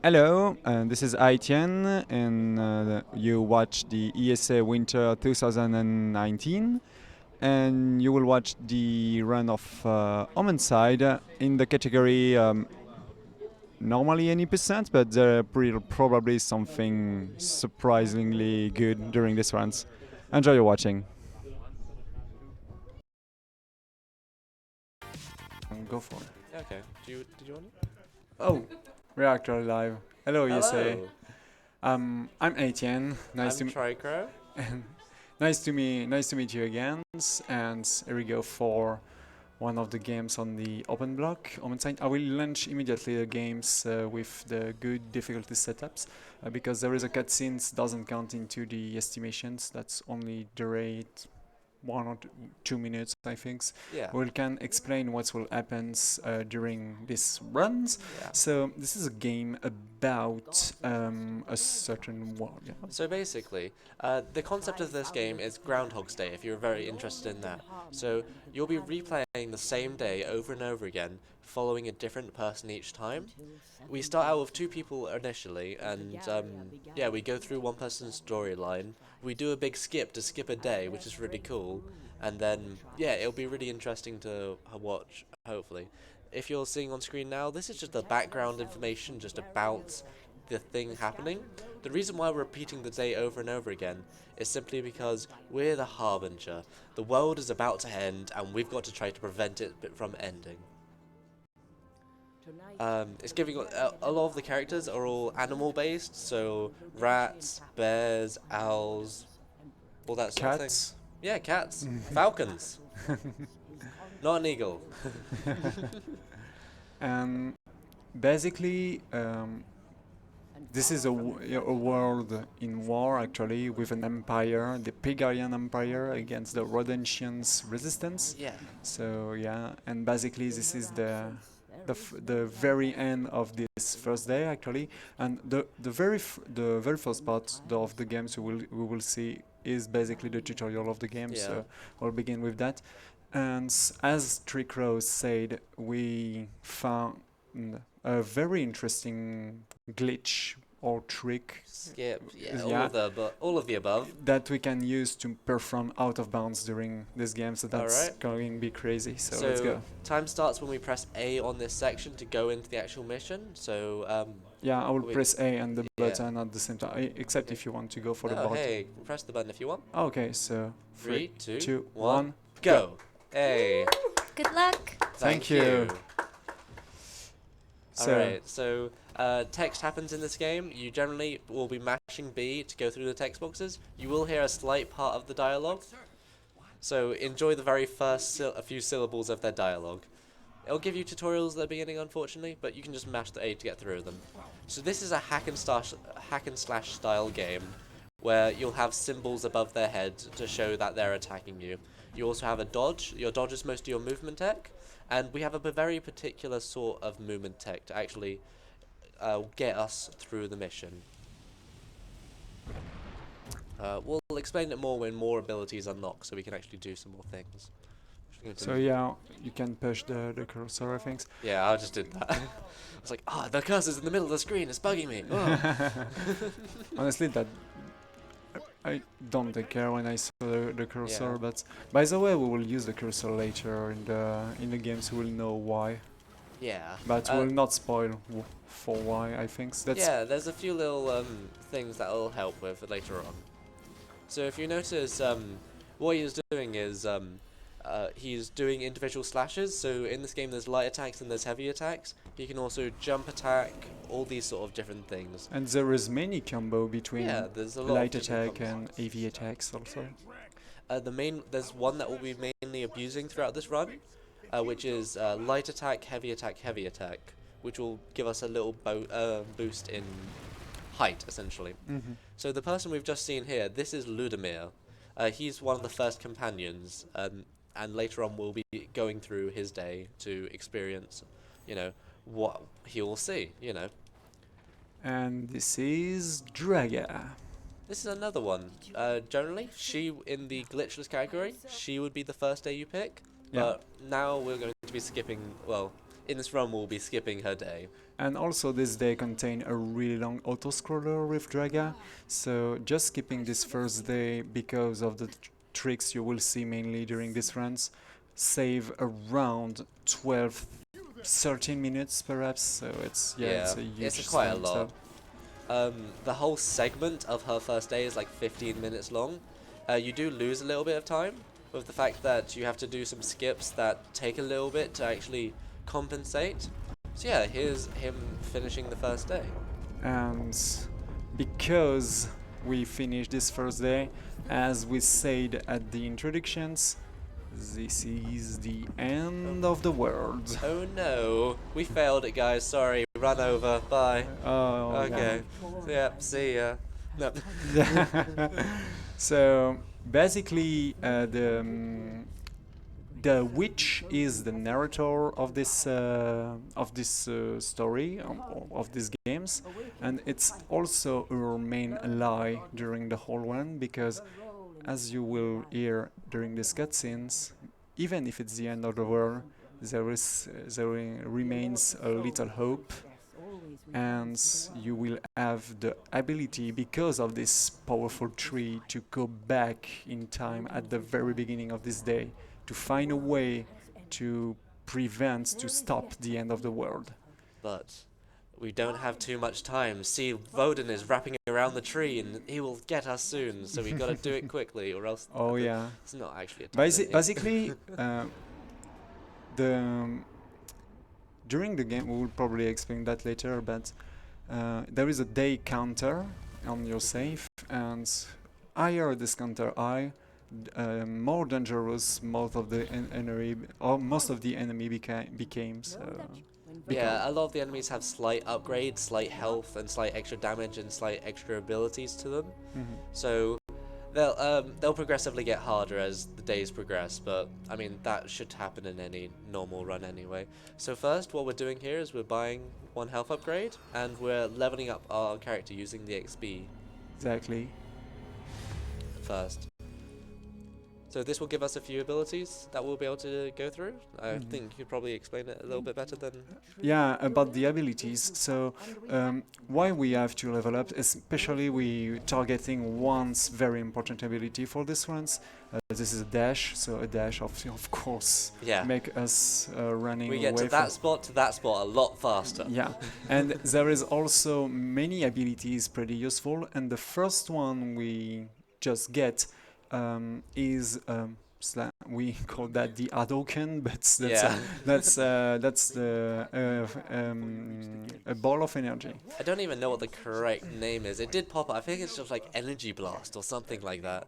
Hello, this is AEtienne, and you watch the ESA Winter 2019, and you will watch the run of Omensight in the category normally any percent, but there will probably something surprisingly good during this runs. Enjoy your watching. Go for it. Okay. Did you want it? Oh, we're actually live. Hello, ESA. Hello. I'm AEtienne. Nice I'm to Tricro. nice to meet you again. And here we go for one of the games on the open block. Omensight. I will launch immediately the games with the good difficulty setups because there is a cutscene doesn't count into the estimations. That's only the rate 1 or 2 minutes, I think. Yeah. We can explain what will happen during this runs. Yeah. So this is a game about a certain world. Yeah. So basically, the concept of this game is Groundhog's Day, if you're very interested in that. So you'll be replaying the same day over and over again, following a different person each time. We start out with 2 people initially, and yeah, we go through one person's storyline. We do a big skip to skip a day, which is really cool, and then yeah, it'll be really interesting to watch, hopefully. If you're seeing on screen now, this is just the background information just about the thing happening. The reason why we're repeating the day over and over again is simply because we're the harbinger. The world is about to end, and we've got to try to prevent it from ending. It's giving a lot of the characters are all animal based, so rats, bears, owls, all that sort of thing. Cats. Yeah, cats, falcons, not an eagle. Basically, this is a world in war actually with an empire, the Pegarian Empire against the Rhodesians resistance. Yeah. So yeah, and basically this is the very end of this first day actually, and the very first part of the games we will see is basically the tutorial of the game. Yeah. So we'll begin with that. And as Three Crows said, we found a very interesting glitch or trick Skip. Yeah. Yeah. All of the above. that we can use to perform out of bounds during this game. So that's Alright. going to be crazy. So let's go. Time starts when we press A on this section to go into the actual mission. So Yeah, I will we- press A and the yeah. button at the same time, except Okay. if you want to go for the oh, board. hey, press the button if you want. Okay, so 3, 2, 2, 1, 1. go. Hey. Good luck. Thank you. So Alright, so text happens in this game. You generally will be mashing B to go through the text boxes. You will hear a slight part of the dialogue. So enjoy the very first a few syllables of their dialogue. It'll give you tutorials at the beginning, unfortunately, but you can just mash the A to get through them. So this is a hack and slash style game where you'll have symbols above their head to show that they're attacking you. You also have a dodge. Your dodge is most of your movement tech, and we have a very particular sort of movement tech to actually get us through the mission. We'll explain it more when more abilities unlock, so we can actually do some more things. so yeah, you can push the cursor, I think. Yeah, I just did that. I was like, the cursor's in the middle of the screen, it's bugging me. Honestly, that I don't take care when I saw the cursor. Yeah. But by the way, we will use the cursor later in the games. We will know why, Yeah. but we'll not spoil for why. I think that's Yeah, there's a few little things that will help with later on. So if you notice, what he's doing is he's doing individual slashes. So in this game, there's light attacks and there's heavy attacks. He can also jump attack, all these sort of different things. And there is many combo between Yeah, there's a lot light of different attack and combos. AV attacks also. There's one that we'll be mainly abusing throughout this run, which is light attack, heavy attack, which will give us a little boost in height, essentially. Mm-hmm. So the person we've just seen here, this is Ludimir. He's one of the first companions, and later on we'll be going through his day to experience, what he will see, And this is Draga. This is another one. Generally, she, in the glitchless category, she would be the first day you pick. Yeah. But now we're going to be skipping, well, in this run will be skipping her day. And also this day contain a really long auto-scroller with Draga, so just skipping this first day because of the tricks you will see mainly during these runs save around 12, 13 minutes perhaps, so it's it's a huge it's quite a thing, lot. The whole segment of her first day is like 15 minutes long. You do lose a little bit of time with the fact that you have to do some skips that take a little bit to actually compensate. So yeah, here's him finishing the first day. And because we finished this first day, as we said at the introductions, this is the end of the world. Oh no, we failed it, guys. Sorry, run over. Bye. Oh, Okay. Yeah, see ya. No. So basically, the witch is the narrator of this story of these games, and it's also her main ally during the whole one, because as you will hear during these cutscenes, even if it's the end of the world, there remains a little hope, and you will have the ability, because of this powerful tree, to go back in time at the very beginning of this day to find a way to to stop the end of the world. But we don't have too much time. See, Voden is wrapping around the tree and he will get us soon, so we gotta do it quickly or else Oh yeah. it's not actually a time limit. Basically, the during the game, we will probably explain that later, but there is a day counter on your save, and higher this counter more dangerous most of the enemy became. So Yeah, a lot of the enemies have slight upgrades, slight health, and slight extra damage and slight extra abilities to them. So they'll progressively get harder as the days progress, but I mean that should happen in any normal run anyway. So first, what we're doing here is we're buying one health upgrade and we're leveling up our character using the XP. Exactly. First. So this will give us a few abilities that we'll be able to go through. I think you could probably explain it a little bit better than... Yeah, about the abilities. So why we have to level up, especially we targeting one's very important ability for this ones. This is a dash, so a dash of course make us running. We get to that spot a lot faster. Yeah, and there is also many abilities pretty useful, and the first one we just get is we call that the Hadouken, but that's a ball of energy. I don't even know what the correct name is. It did pop up. I think it's just like Energy Blast or something like that.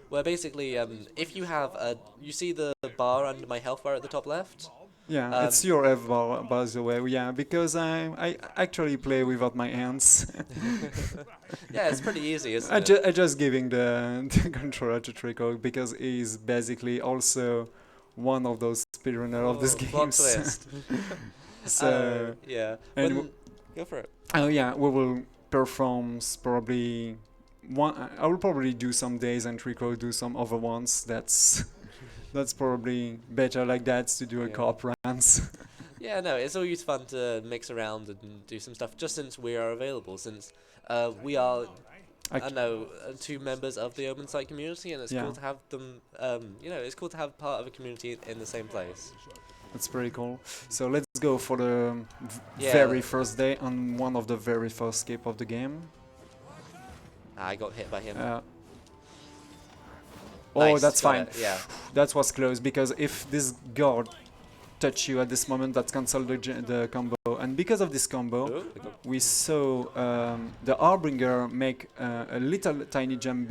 Where basically, if you have you see the bar under my health bar at the top left? Yeah, it's your F bar, by the way. Yeah, because I actually play without my hands. Yeah, it's pretty easy, isn't it? I just giving the controller to Trico because he's basically also one of those speedrunners of this game. Plot twist. So yeah, and go for it. Oh yeah, we will perform probably one. I will probably do some days and Trico do some other ones. That's probably better like that to do a co-op runs. Yeah, no, it's always fun to mix around and do some stuff, just since we are available, since we are, I don't know, two members of the Omensight community, and it's cool to have them, it's cool to have part of a community in the same place. That's pretty cool. So let's go for the very first day on one of the very first skip of the game. I got hit by him. Oh, that's fine. Yeah. That was close, because if this guard touch you at this moment, that cancel the combo. And because of this combo, we saw the Harbinger make a little tiny jump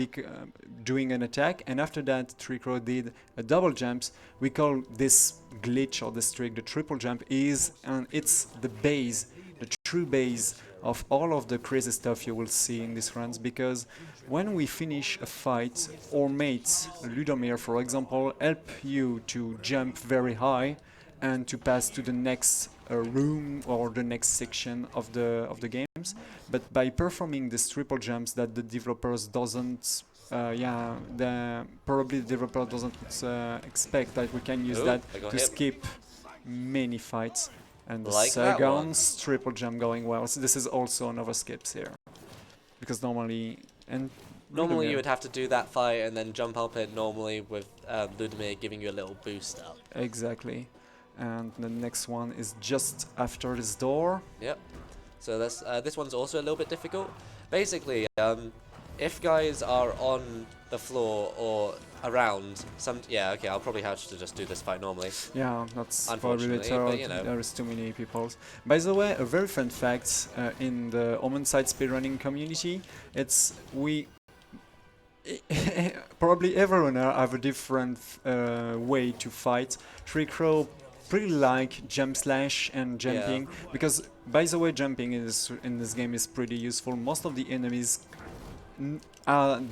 doing an attack, and after that Trico did a double jumps. We call this glitch or this trick the triple jump, and it's the base, the true base of all of the crazy stuff you will see in these runs, because when we finish a fight, our mates, Ludomir for example, help you to jump very high and to pass to the next room or the next section of the games. But by performing these triple jumps that the developers doesn't probably the developer doesn't expect that we can use that to skip many fights. And the Like that one. seconds triple jump going well. So this is also another skips here. Because normally... Normally you would have to do that fight and then jump up it normally with Ludmir giving you a little boost up. Exactly. And the next one is just after this door. Yep. So that's, this one's also a little bit difficult. Basically, if guys are on the floor or around, yeah, okay, I'll probably have to just do this fight normally. Yeah, that's probably Unfortunately, better. but you know. There is too many people. By the way, a very fun fact in the Omensight speedrunning community, it's probably everyone have a different way to fight. Crow pretty like jump slash and jumping, because by the way, jumping is in this game is pretty useful. Most of the enemies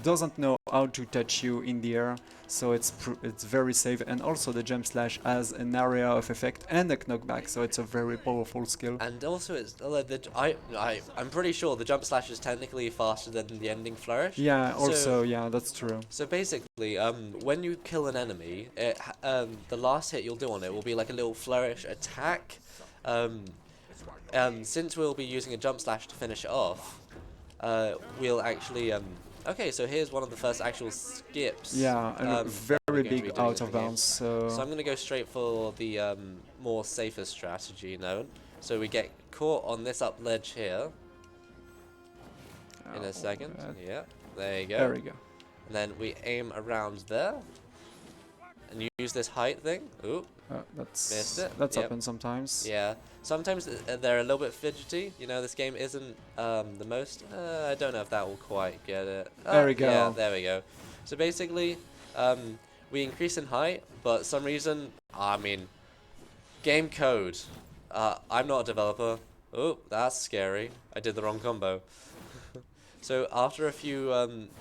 doesn't know how to touch you in the air, so it's very safe. And also the jump slash has an area of effect and a knockback, so it's a very powerful skill. And also, it's I'm pretty sure the jump slash is technically faster than the ending flourish. Yeah, also, yeah, that's true. So basically, when you kill an enemy, the last hit you'll do on it will be like a little flourish attack. Since we'll be using a jump slash to finish it off, we'll actually okay, so here's one of the first actual skips. Yeah, a very big out of bounds. So I'm gonna go straight for the more safer strategy known. So we get caught on this up ledge here. In a second. Yeah, there you go. There we go. And then we aim around there and use this height thing. Ooh. Missed it. That's happened sometimes. Yeah, sometimes they're a little bit fidgety. You know, this game isn't the most. I don't know if that will quite get it. There we go. Yeah, there we go. So basically, we increase in height, but some reason, I mean, game code. I'm not a developer. Oh, that's scary. I did the wrong combo. So after a few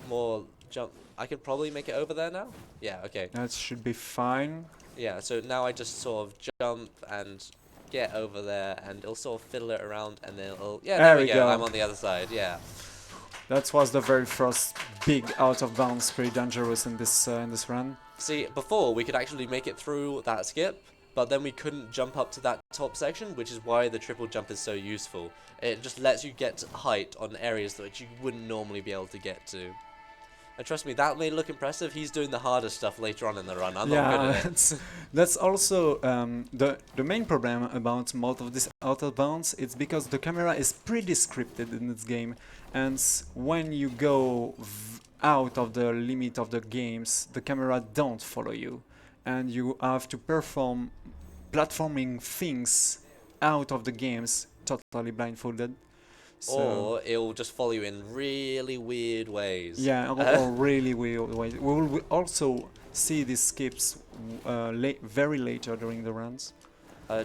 more jump, I could probably make it over there now. Yeah. Okay. That should be fine. Yeah, so now I just sort of jump and get over there, and it'll sort of fiddle it around, and then it'll... Yeah, there we go. I'm on the other side, yeah. That was the very first big out of bounds, pretty dangerous in this run. See, before, we could actually make it through that skip, but then we couldn't jump up to that top section, which is why the triple jump is so useful. It just lets you get height on areas that you wouldn't normally be able to get to. And trust me, that may look impressive. He's doing the harder stuff later on in the run. I'm not good at it. That's also the main problem about most of this out of bounds. It's because the camera is pretty scripted in this game, and when you go out of the limit of the games, the camera don't follow you, and you have to perform platforming things out of the games totally blindfolded. So or it'll just follow you in really weird ways. Yeah, or really weird ways. We will also see these skips very later during the runs.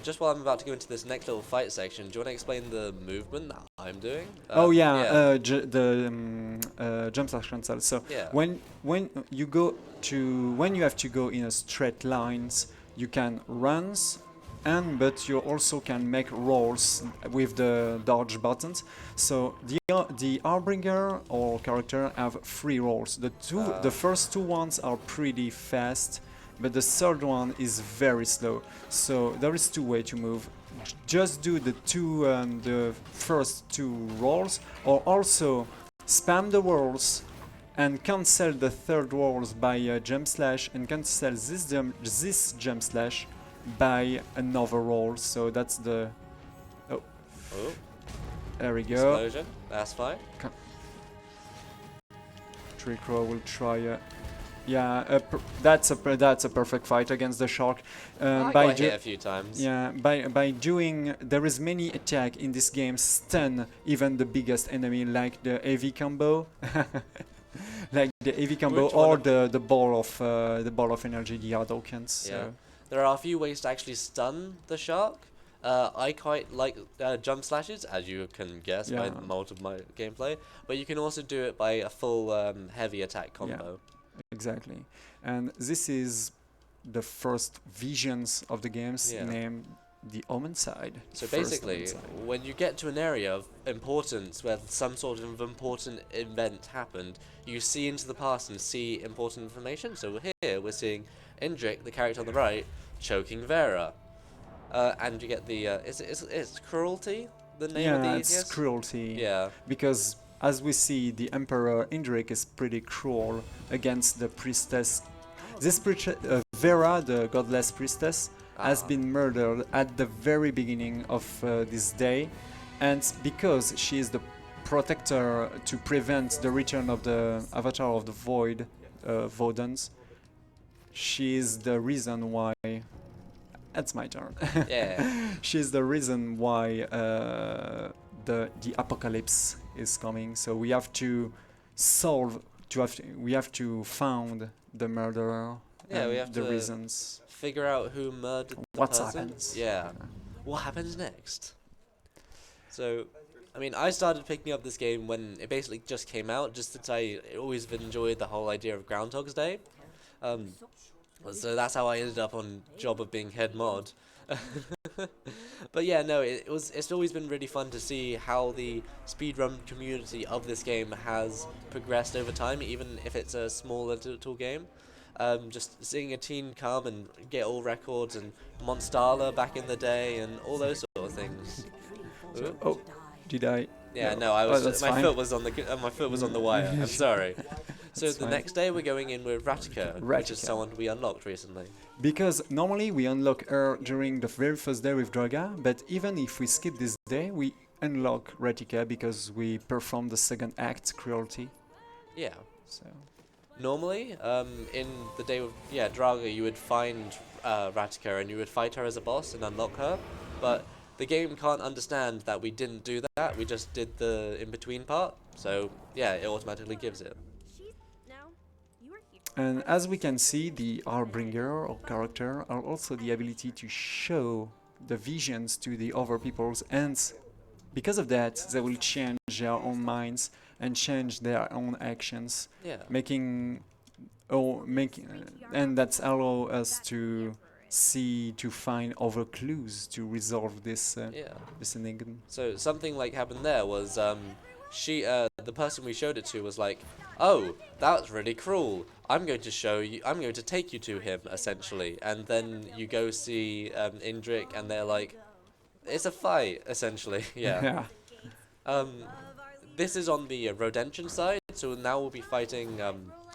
Just while I'm about to go into this next little fight section, do you want to explain the movement that I'm doing? The jump slash cancel. So when you have to go in a straight lines, you can run. But you also can make rolls with the dodge buttons. So the Harbinger or character have 3 rolls. The first 2 ones are pretty fast, but the third one is very slow. So there is 2 ways to move. Just do the first 2 rolls, or also spam the rolls and cancel the third rolls by jump slash, and cancel this jump slash by another roll. So that's the there we go. Explosion. That's fine. Crow will try. That's a perfect fight against the shark. I got hit a few times. Yeah, by doing there is many attack in this game stun even the biggest enemy, like the AV combo. Like the AV combo or the ball of energy, the Hadokens. Yeah. There are a few ways to actually stun the shark. I quite like jump slashes, as you can guess by the most of my gameplay. But you can also do it by a full heavy attack combo. Yeah, exactly. And this is the first visions of the games named the Omensight. So basically, when you get to an area of importance where some sort of important event happened, you see into the past and see important information. So here we're seeing Indrik, the character on the right, choking Vera. and you get the it's cruelty, the name of the Yeah, it's yes? cruelty. Yeah. Because as we see, the Emperor Indrik is pretty cruel against the priestess. This Vera, the godless priestess, has Ah. been murdered at the very beginning of this day, and because she is the protector to prevent the return of the Avatar of the Void, Vodans, she is the reason why. It's my turn. Yeah. She's the reason why the apocalypse is coming. So we have to solve. We have to found the murderer. Yeah, and we have the to reasons. figure out who murdered the What person. happens? Yeah. What happens next? So, I mean, I started picking up this game when it basically just came out, just since I always have enjoyed the whole idea of Groundhog's Day. So that's how I ended up on job of being head mod. But yeah, no, it's always been really fun to see how the speedrun community of this game has progressed over time, even if it's a small little game. Just seeing a teen come and get all records, and Monstala back in the day, and all those sort of things. Ooh. Oh, did I? Yeah, No. no, I Oh, was that's my fine. foot was on my foot was on the wire. I'm sorry. So That's the fine. next day we're going in with Ratika, which is Ratika. someone we unlocked recently. Because normally we unlock her during the very first day with Draga, but even if we skip this day, we unlock Ratika because we perform the second act, Cruelty. Yeah. So Normally, in the day with Draga, you would find Ratika and you would fight her as a boss and unlock her, but the game can't understand that we didn't do that. We just did the in-between part, so yeah, it automatically gives it. And as we can see, the Harbinger or character are also the ability to show the visions to the other peoples, and because of that, they will change their own minds and change their own actions, Yeah. and that's allow us to find other clues to resolve this Yeah. this enigma. So something like happened there was the person we showed it to was like, "Oh, that's really cruel. I'm going to take you to him essentially." And then you go see Indrik and they're like, "It's a fight essentially." Yeah. This is on the Rodention side, so now we'll be fighting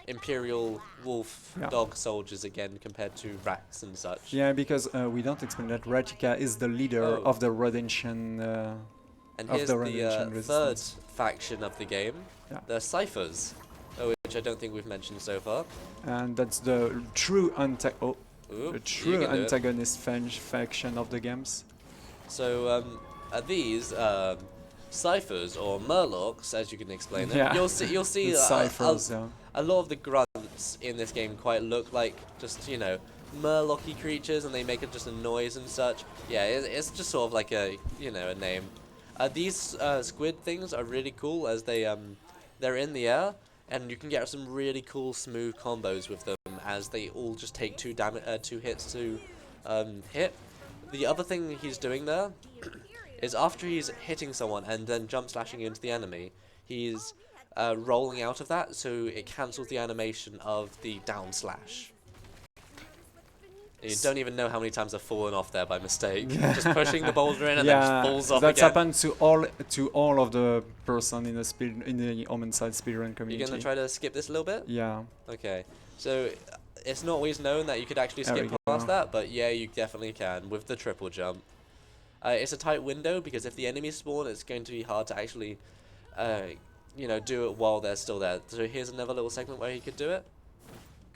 Imperial Wolf Yeah. dog soldiers again compared to rats and such. Yeah, because we don't explain that Ratika is the leader Oh. of the Rodention. And of here's the the Rodention third resistance. faction of the game, Yeah. the Ciphers, which I don't think we've mentioned so far. And that's the true Ooh, the you true can do it. antagonist faction of the games. So these Ciphers or Murlocs, as you can explain them, Yeah. you'll see The ciphers, yeah. a lot of the grunts in this game quite look like just Murloc-y creatures, and they make just a noise and such. Yeah, it's just sort of like a a name. These squid things are really cool as they're in the air, and you can get some really cool smooth combos with them as they all just take two hits to hit. The other thing he's doing there is after he's hitting someone and then jump slashing into the enemy, he's rolling out of that, so it cancels the animation of the down slash. You don't even know how many times I've fallen off there by mistake. Just pushing the boulder in and then just falls off that's again. happened to all of the person in the Omensight speedrun community. You're gonna try to skip this a little bit? Yeah. Okay. So it's not always known that you could actually There skip we past go. that, but yeah, you definitely can with the triple jump. It's a tight window because if the enemies spawn, it's going to be hard to actually, do it while they're still there. So here's another little segment where he could do it.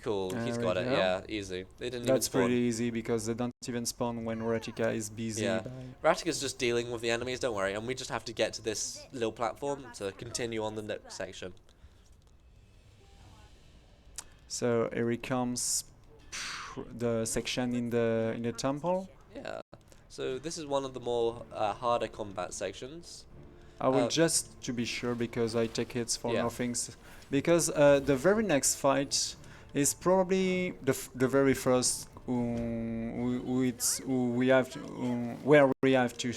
Cool, he's There got we it. go. Yeah, easy. They didn't even That's spawn. pretty easy because they don't even spawn when Ratika is busy. Yeah. Ratika's just dealing with the enemies, don't worry, and we just have to get to this little platform to continue on the next section. So here comes the section in the temple. Yeah. So this is one of the more harder combat sections. I will just to be sure because I take hits for Yeah. nothing. Because the very next fight is probably the very first where we have to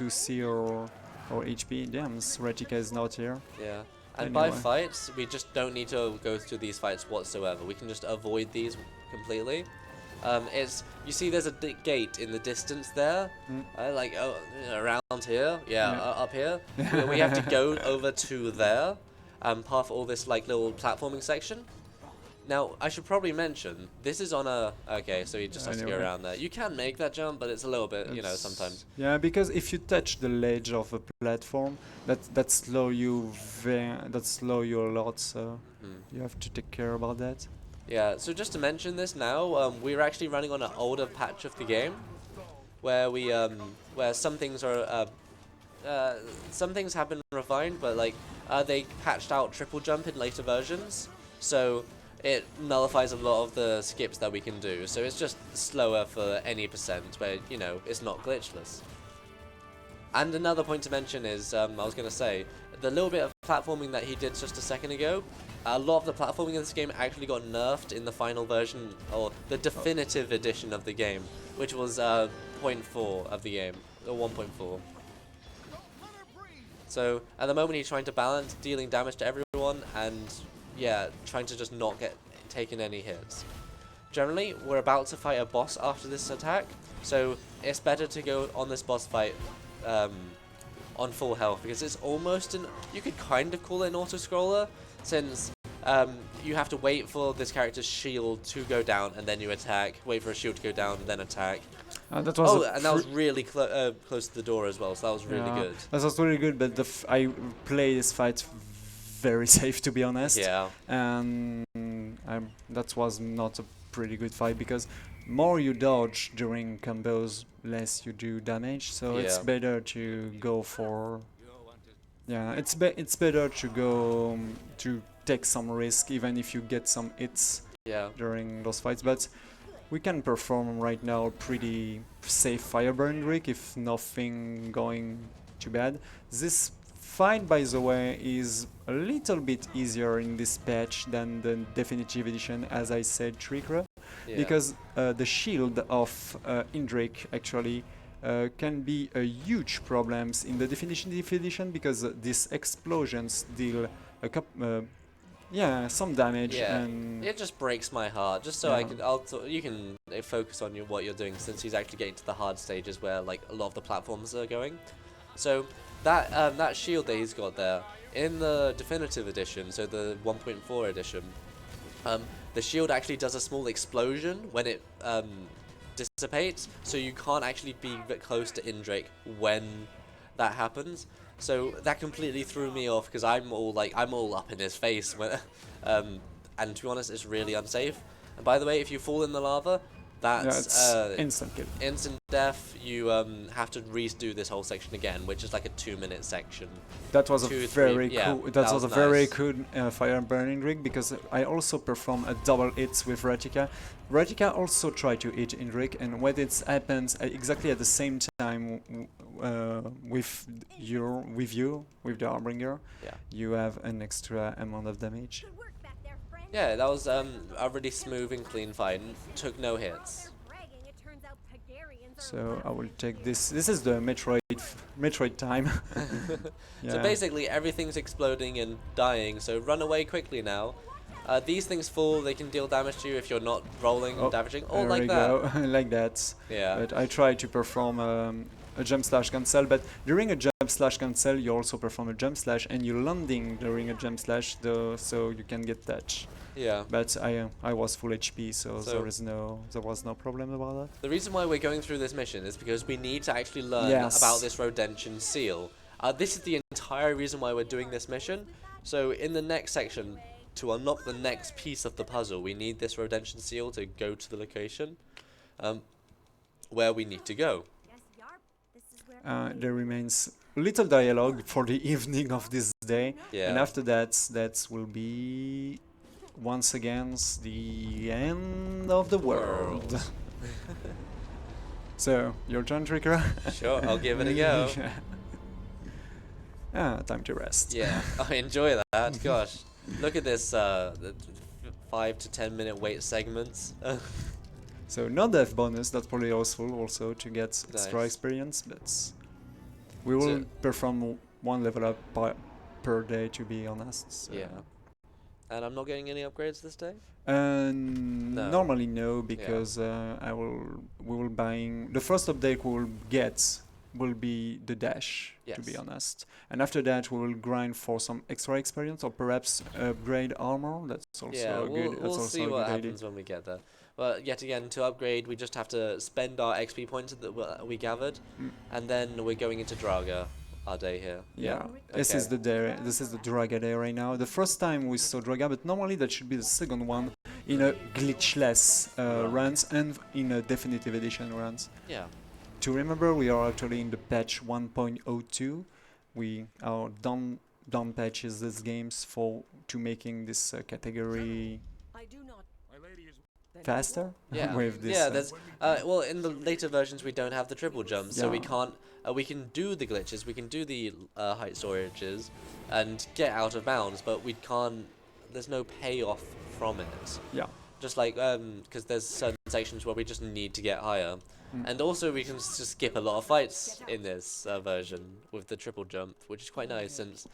see our HP. Damn, Ratika is not here. Yeah. And by Anyway. fights, we just don't need to go through these fights whatsoever. We can just avoid these completely. It's you see there's a gate in the distance there, like around here, up here. We have to go over to there, path all this like little platforming section. Now, I should probably mention, this is on a... Okay, so he just has to go around there. You can make that jump, but it's a little bit, you know, sometimes. Yeah, because if you touch the ledge of a platform, that slow you a lot, so you have to take care about that. Yeah, so just to mention this now, we're actually running on an older patch of the game, where we, where some things are, some things have been refined, but like, they patched out triple jump in later versions, so it nullifies a lot of the skips that we can do, so it's just slower for any percent where, you know, it's not glitchless. And another point to mention is, I was going to say, the little bit of platforming that he did just a second ago, a lot of the platforming in this game actually got nerfed in the final version, or the definitive edition of the game, which was 0.4 of the game, or 1.4. So, at the moment he's trying to balance dealing damage to everyone, and yeah, trying to just not get taken any hits. Generally, we're about to fight a boss after this attack, so it's better to go on this boss fight on full health, because it's almost an... You could kind of call it an auto-scroller, since you have to wait for this character's shield to go down, and then you attack, wait for a shield to go down, then attack. That was and that was really close to the door as well, so that was really good. That was really good, but I play this fight very safe, to be honest. Yeah. And that was not a pretty good fight, because more you dodge during combos, less you do damage. So it's better to go for... Yeah, it's better to go to take some risk, even if you get some hits during those fights. But we can perform right now a pretty safe fire burn rig if nothing going too bad. This fight, by the way, is a little bit easier in this patch than the definitive edition, as I said, Tricra, because the shield of Indrik actually can be a huge problems in the definitive edition, because these explosions deal some damage. And it just breaks my heart. Just so I can, you can focus on what you're doing, since he's actually getting to the hard stages where like a lot of the platforms are going. So that shield that he's got there in the definitive edition, so the 1.4 edition, the shield actually does a small explosion when it dissipates, so you can't actually be close to Indrik when that happens. So that completely threw me off, because I'm all up in his face when, and to be honest, it's really unsafe. And by the way, if you fall in the lava, that's instant kill. Instant death. You have to redo this whole section again, which is like a 2-minute section. That was a very cool. That was a very good fire burning rig, because I also performed a double hits with Ratika. Ratika also tried to hit Indrik, and when it happens exactly at the same time with the Harbinger, you have an extra amount of damage. Yeah, that was a really smooth and clean fight, and took no hits. So I will take this. This is the Metroid time. So basically everything's exploding and dying, so run away quickly now. These things fall, they can deal damage to you if you're not rolling and damaging, or like that. Like that. Yeah. But I try to perform a jump slash cancel, but during a jump slash cancel you also perform a jump slash, and you're landing during a jump slash, so you can get touch. Yeah. But I was full HP, so there was no problem about that. The reason why we're going through this mission is because we need to actually learn about this Rodention seal. This is the entire reason why we're doing this mission. So in the next section, to unlock the next piece of the puzzle, we need this Rodention seal to go to the location where we need to go. There remains little dialogue for the evening of this day, and after that will be once again the end of the world. So, your turn, Tricra? Sure, I'll give it a go. Time to rest. Yeah, I enjoy that. Gosh, look at this 5 to 10 minute wait segments. So no death bonus, that's probably useful also to get extra experience, but we will perform one level up per day, to be honest. So. Yeah. And I'm not getting any upgrades this day? Normally no, because we will buying the first update we will get will be the dash, to be Yes. honest, and after that we will grind for some extra experience or perhaps upgrade armor. That's Yeah, also a good. That's we'll see also a what good idea. happens when we get there. But yet again, to upgrade, we just have to spend our XP points that we gathered, Mm. and then we're going into Draga, our day here. Yeah, this is the day. This is the Draga day right now. The first time we saw Draga, but normally that should be the second one in a glitchless runs and in a definitive edition runs. Yeah. To remember, we are actually in the patch 1.02. We are done patches these games to making this category faster. Yeah. With this. Yeah. There's well, in the later versions we don't have the triple jumps, so we Yeah. can't. We can do the glitches, we can do the height storages, and get out of bounds, but we can't. There's no payoff from it. Yeah. Just like because there's certain sections where we just need to get higher. Mm. And also we can just skip a lot of fights in this version with the triple jump, which is quite nice since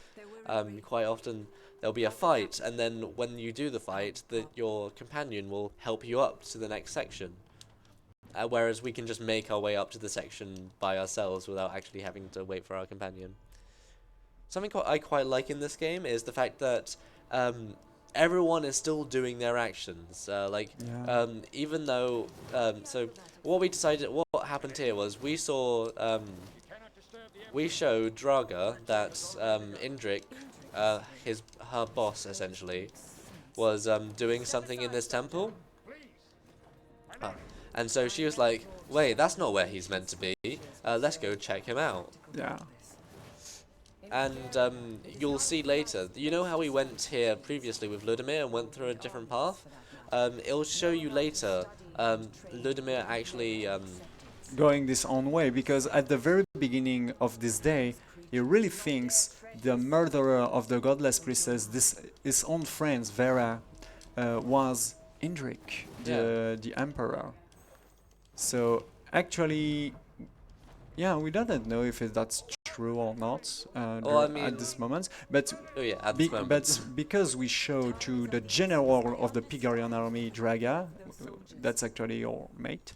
quite often there'll be a fight, and then when you do the fight, your companion will help you up to the next section. Whereas we can just make our way up to the section by ourselves without actually having to wait for our companion. Something I quite like in this game is the fact that everyone is still doing their actions. Even though so what happened here was we showed Draga that Indrik, her boss essentially, was doing something in this temple. And so she was like, wait, that's not where he's meant to be. Let's go check him out. Yeah. And you'll see later, you know how we went here previously with Ludimir and went through a different path? It'll show you later, Ludimir actually... going this own way, because at the very beginning of this day, he really thinks the murderer of the godless priestess, his own friend Vera, was Indrik, the emperor. So actually, yeah, we don't know if that's true or not at this moment, but because we show to the general of the Pigarian army, Draga, that's actually your mate,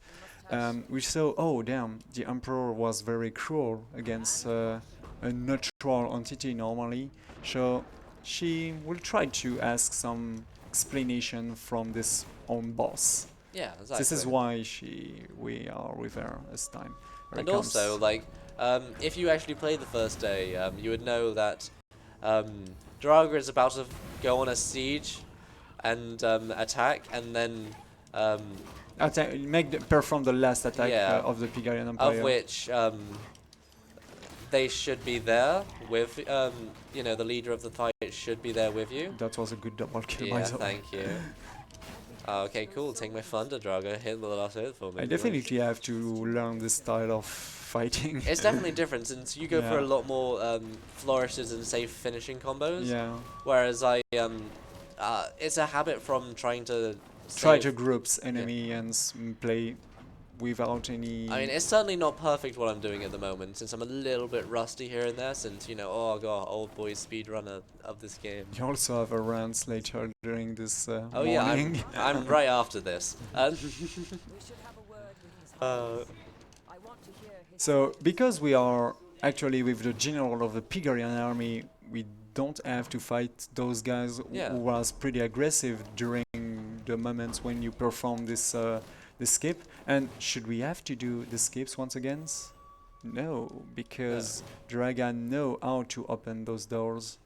we saw, oh damn, the emperor was very cruel against a neutral entity normally, so she will try to ask some explanation from this own boss. Yeah, exactly. This is why we are with her this time. And also, like, if you actually played the first day, you would know that Draga is about to go on a siege and attack, and then perform the last attack of the Pigarian Empire. Of which they should be there with, the leader of the fight should be there with you. That was a good double kill, yeah, by the way. thank you. Okay, cool. Take my thunder, Draga. Hit the last hit for me. I definitely have to learn this style of fighting. It's definitely different since you go for a lot more flourishes and safe finishing combos. Yeah. Whereas it's a habit from trying to groups enemy and play without any... I mean, it's certainly not perfect what I'm doing at the moment, since I'm a little bit rusty here and there, since, oh god, old boy speedrunner of this game. You also have a rant later during this oh morning. Yeah, I'm right after this. So, because we are actually with the general of the Pigarian army, we don't have to fight those guys who was pretty aggressive during the moments when you perform this skip. And should we have to do the skips once again? No, because Draga know how to open those doors,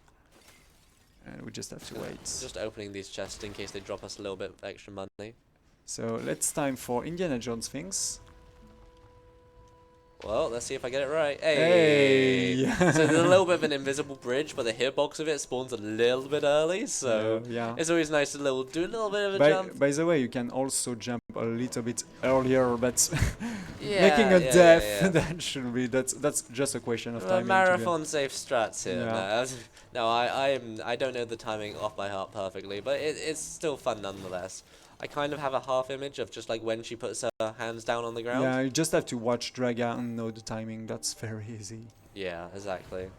and we just have to wait. Just opening these chests in case they drop us a little bit of extra money. So let's time for Indiana Jones things. Well, let's see if I get it right. Hey! So there's a little bit of an invisible bridge, but the hitbox of it spawns a little bit early, so it's always nice to do a little bit of a jump. By the way, you can also jump a little bit earlier, but making a death, that's just a question of timing. Marathon safe strats here. No, I don't know the timing off by heart perfectly, but it's still fun nonetheless. I kind of have a half image of just like when she puts her hands down on the ground. Yeah, you just have to watch Draga and know the timing. That's very easy. Yeah, exactly.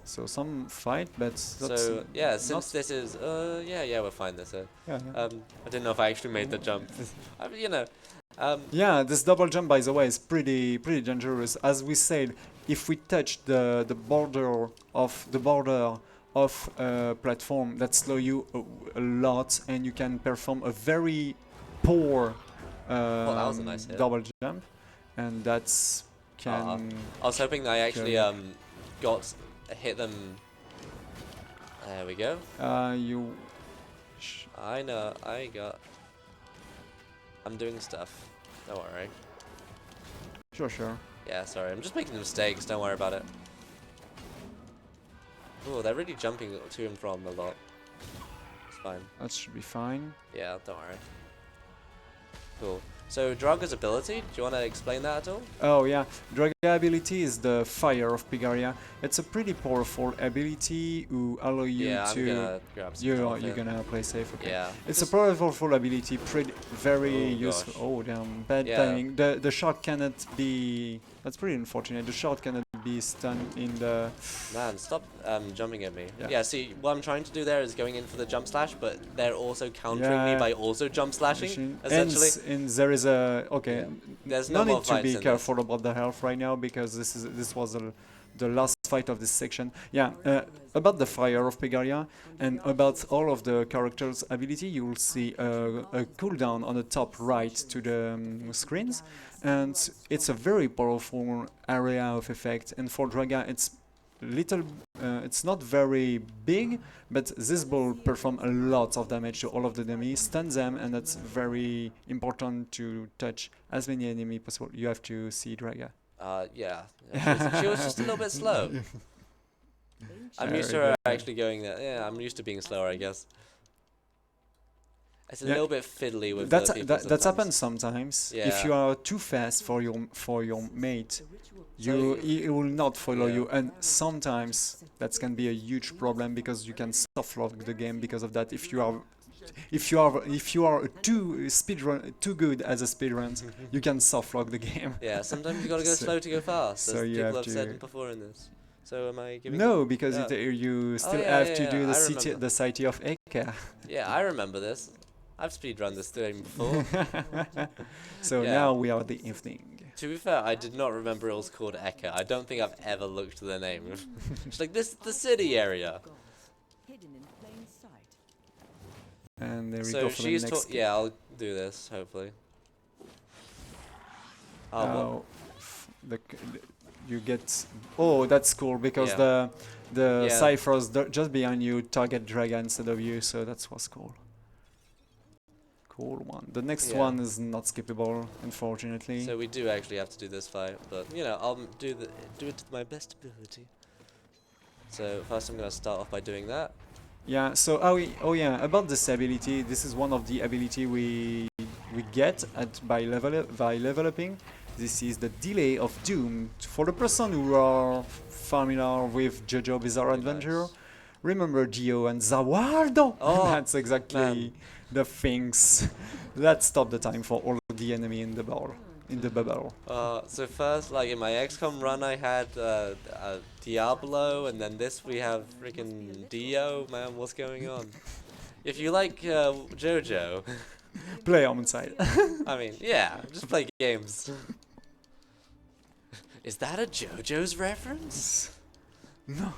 So some fight, but that's So yeah, not since this is yeah, we're fine this. yeah, yeah. I didn't know if I actually made the jump. I mean, you know, Yeah, this double jump, by the way, is pretty dangerous. As we said, if we touch the border of a platform, that slow you a lot, and you can perform a very poor well, that was a nice hit. double jump, and that's can. I was hoping I actually kill hit them. There we go. You. I know. I'm doing stuff. Don't worry. Sure, sure. Yeah, sorry. I'm just making mistakes. Don't worry about it. Oh, they're really jumping to and from a lot. It's fine. That should be fine. Yeah, don't worry. Cool. So, Draga's ability, do you want to explain that at all? Oh yeah, Draga ability is the fire of Pigaria. It's a pretty powerful ability who allow you yeah, to. I'm gonna grab some You're gonna play safe, okay? Yeah. It's a powerful ability, very Oh, useful. gosh. Oh damn, bad Yeah. timing. The shot cannot be. That's pretty unfortunate. The shot cannot be stunned in the. Man, stop jumping at me. Yeah. Yeah, see, what I'm trying to do there is going in for the jump slash, but they're also countering me Yeah. by also jump slashing, essentially. And there is a okay. Yeah. There's no no more need to fights be in careful about the health right now because this was the last fight of this section. Yeah, about the fire of Pegaria and about all of the characters' ability, you will see a cooldown on the top right to the screens, and it's a very powerful area of effect. And for Draga, it's little. It's not very big, but this ball perform a lot of damage to all of the enemies, stun them, and that's very important to touch as many enemy possible. You have to see Draga. Yeah. She was just a little bit slow. I'm used to her actually going there. Yeah, I'm used to being slower, I guess. It's a little bit fiddly with That's the people that happens sometimes. Yeah. If you are too fast for your mate, he will not follow Yeah. you, and sometimes that can be a huge problem because you can soft lock the game because of that. If you are too good as a speedrun, you can soft lock the game. Yeah, sometimes you gotta go So- slow to go fast, so as you people have have said to- before in this. So am I giving? No, because Yeah. you still yeah, have yeah, to yeah, do I remember. the city of Eka. Yeah, I remember this. I've speedrun this game before. So Yeah. now we are the evening. To be fair, I did not remember it was called Eka. I don't think I've ever looked at the name. It's like this, the city area. Hidden in plain sight. And there we So go for the she's next. yeah, I'll do this hopefully. What? Now, you get. Oh, that's cool because Yeah. the Yeah. ciphers just behind you target Draga instead of you, so that's what's cool. Cool one. The next Yeah. one is not skippable, unfortunately. So we do actually have to do this fight, but you know, I'll do it to my best ability. So first I'm gonna start off by doing that. Yeah. So oh yeah, about this ability, this is one of the ability we get by leveling. This is the delay of doom. For the person who are familiar with JoJo Bizarre Very Adventure, nice. remember Dio and Zawardo. Oh, That's exactly man. the things that stop the time for all of the enemy in the bubble. So first, like in my XCOM run, I had Diablo, and then this we have freaking Dio. Man, what's going on? If you like JoJo, Play Omensight. I mean, yeah, just play games. Is that a JoJo's reference? No.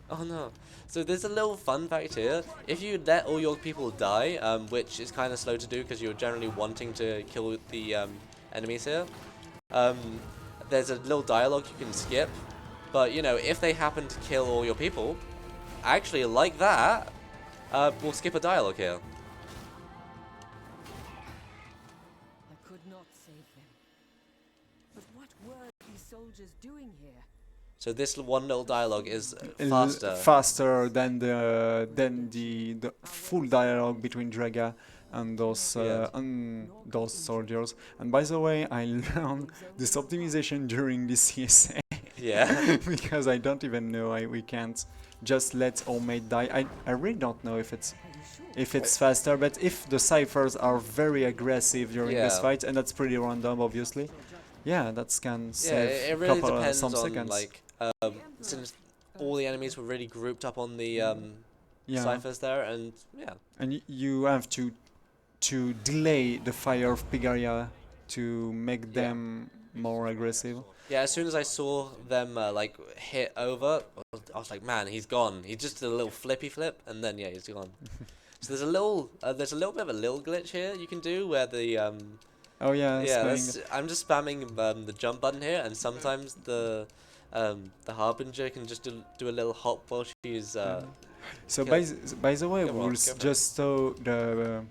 Oh no. So there's a little fun fact here. If you let all your people die, which is kind of slow to do because you're generally wanting to kill the enemies here, there's a little dialogue you can skip. But, you know, if they happen to kill all your people, actually, like that, we'll skip a dialogue here. I could not save them. But what were these soldiers doing here? So this one little dialogue is Faster faster. than the full dialogue between Draga and those soldiers. And by the way, I learned this optimization during this ESA Yeah. because I don't even know we can't just let our mate die. I really don't know if it's Are you sure? faster, but if the ciphers are very aggressive during this Yeah. fight, and that's pretty random, obviously. Yeah, that can Yeah, save it really couple depends some on seconds. like since all the enemies were really grouped up on the Yeah. ciphers there, and yeah. And you have to delay the fire of Pigaria to make Yeah. them more aggressive. Yeah, as soon as I saw them like hit over, I was like, man, he's gone. He just did a little flippy flip, and then yeah, he's gone. So there's a little bit of a little glitch here you can do where the Oh yeah, yeah, spamming I'm just spamming the jump button here, and sometimes the harbinger can just do a little hop while she's So kill- by the way, Go on, we'll go for it. just saw the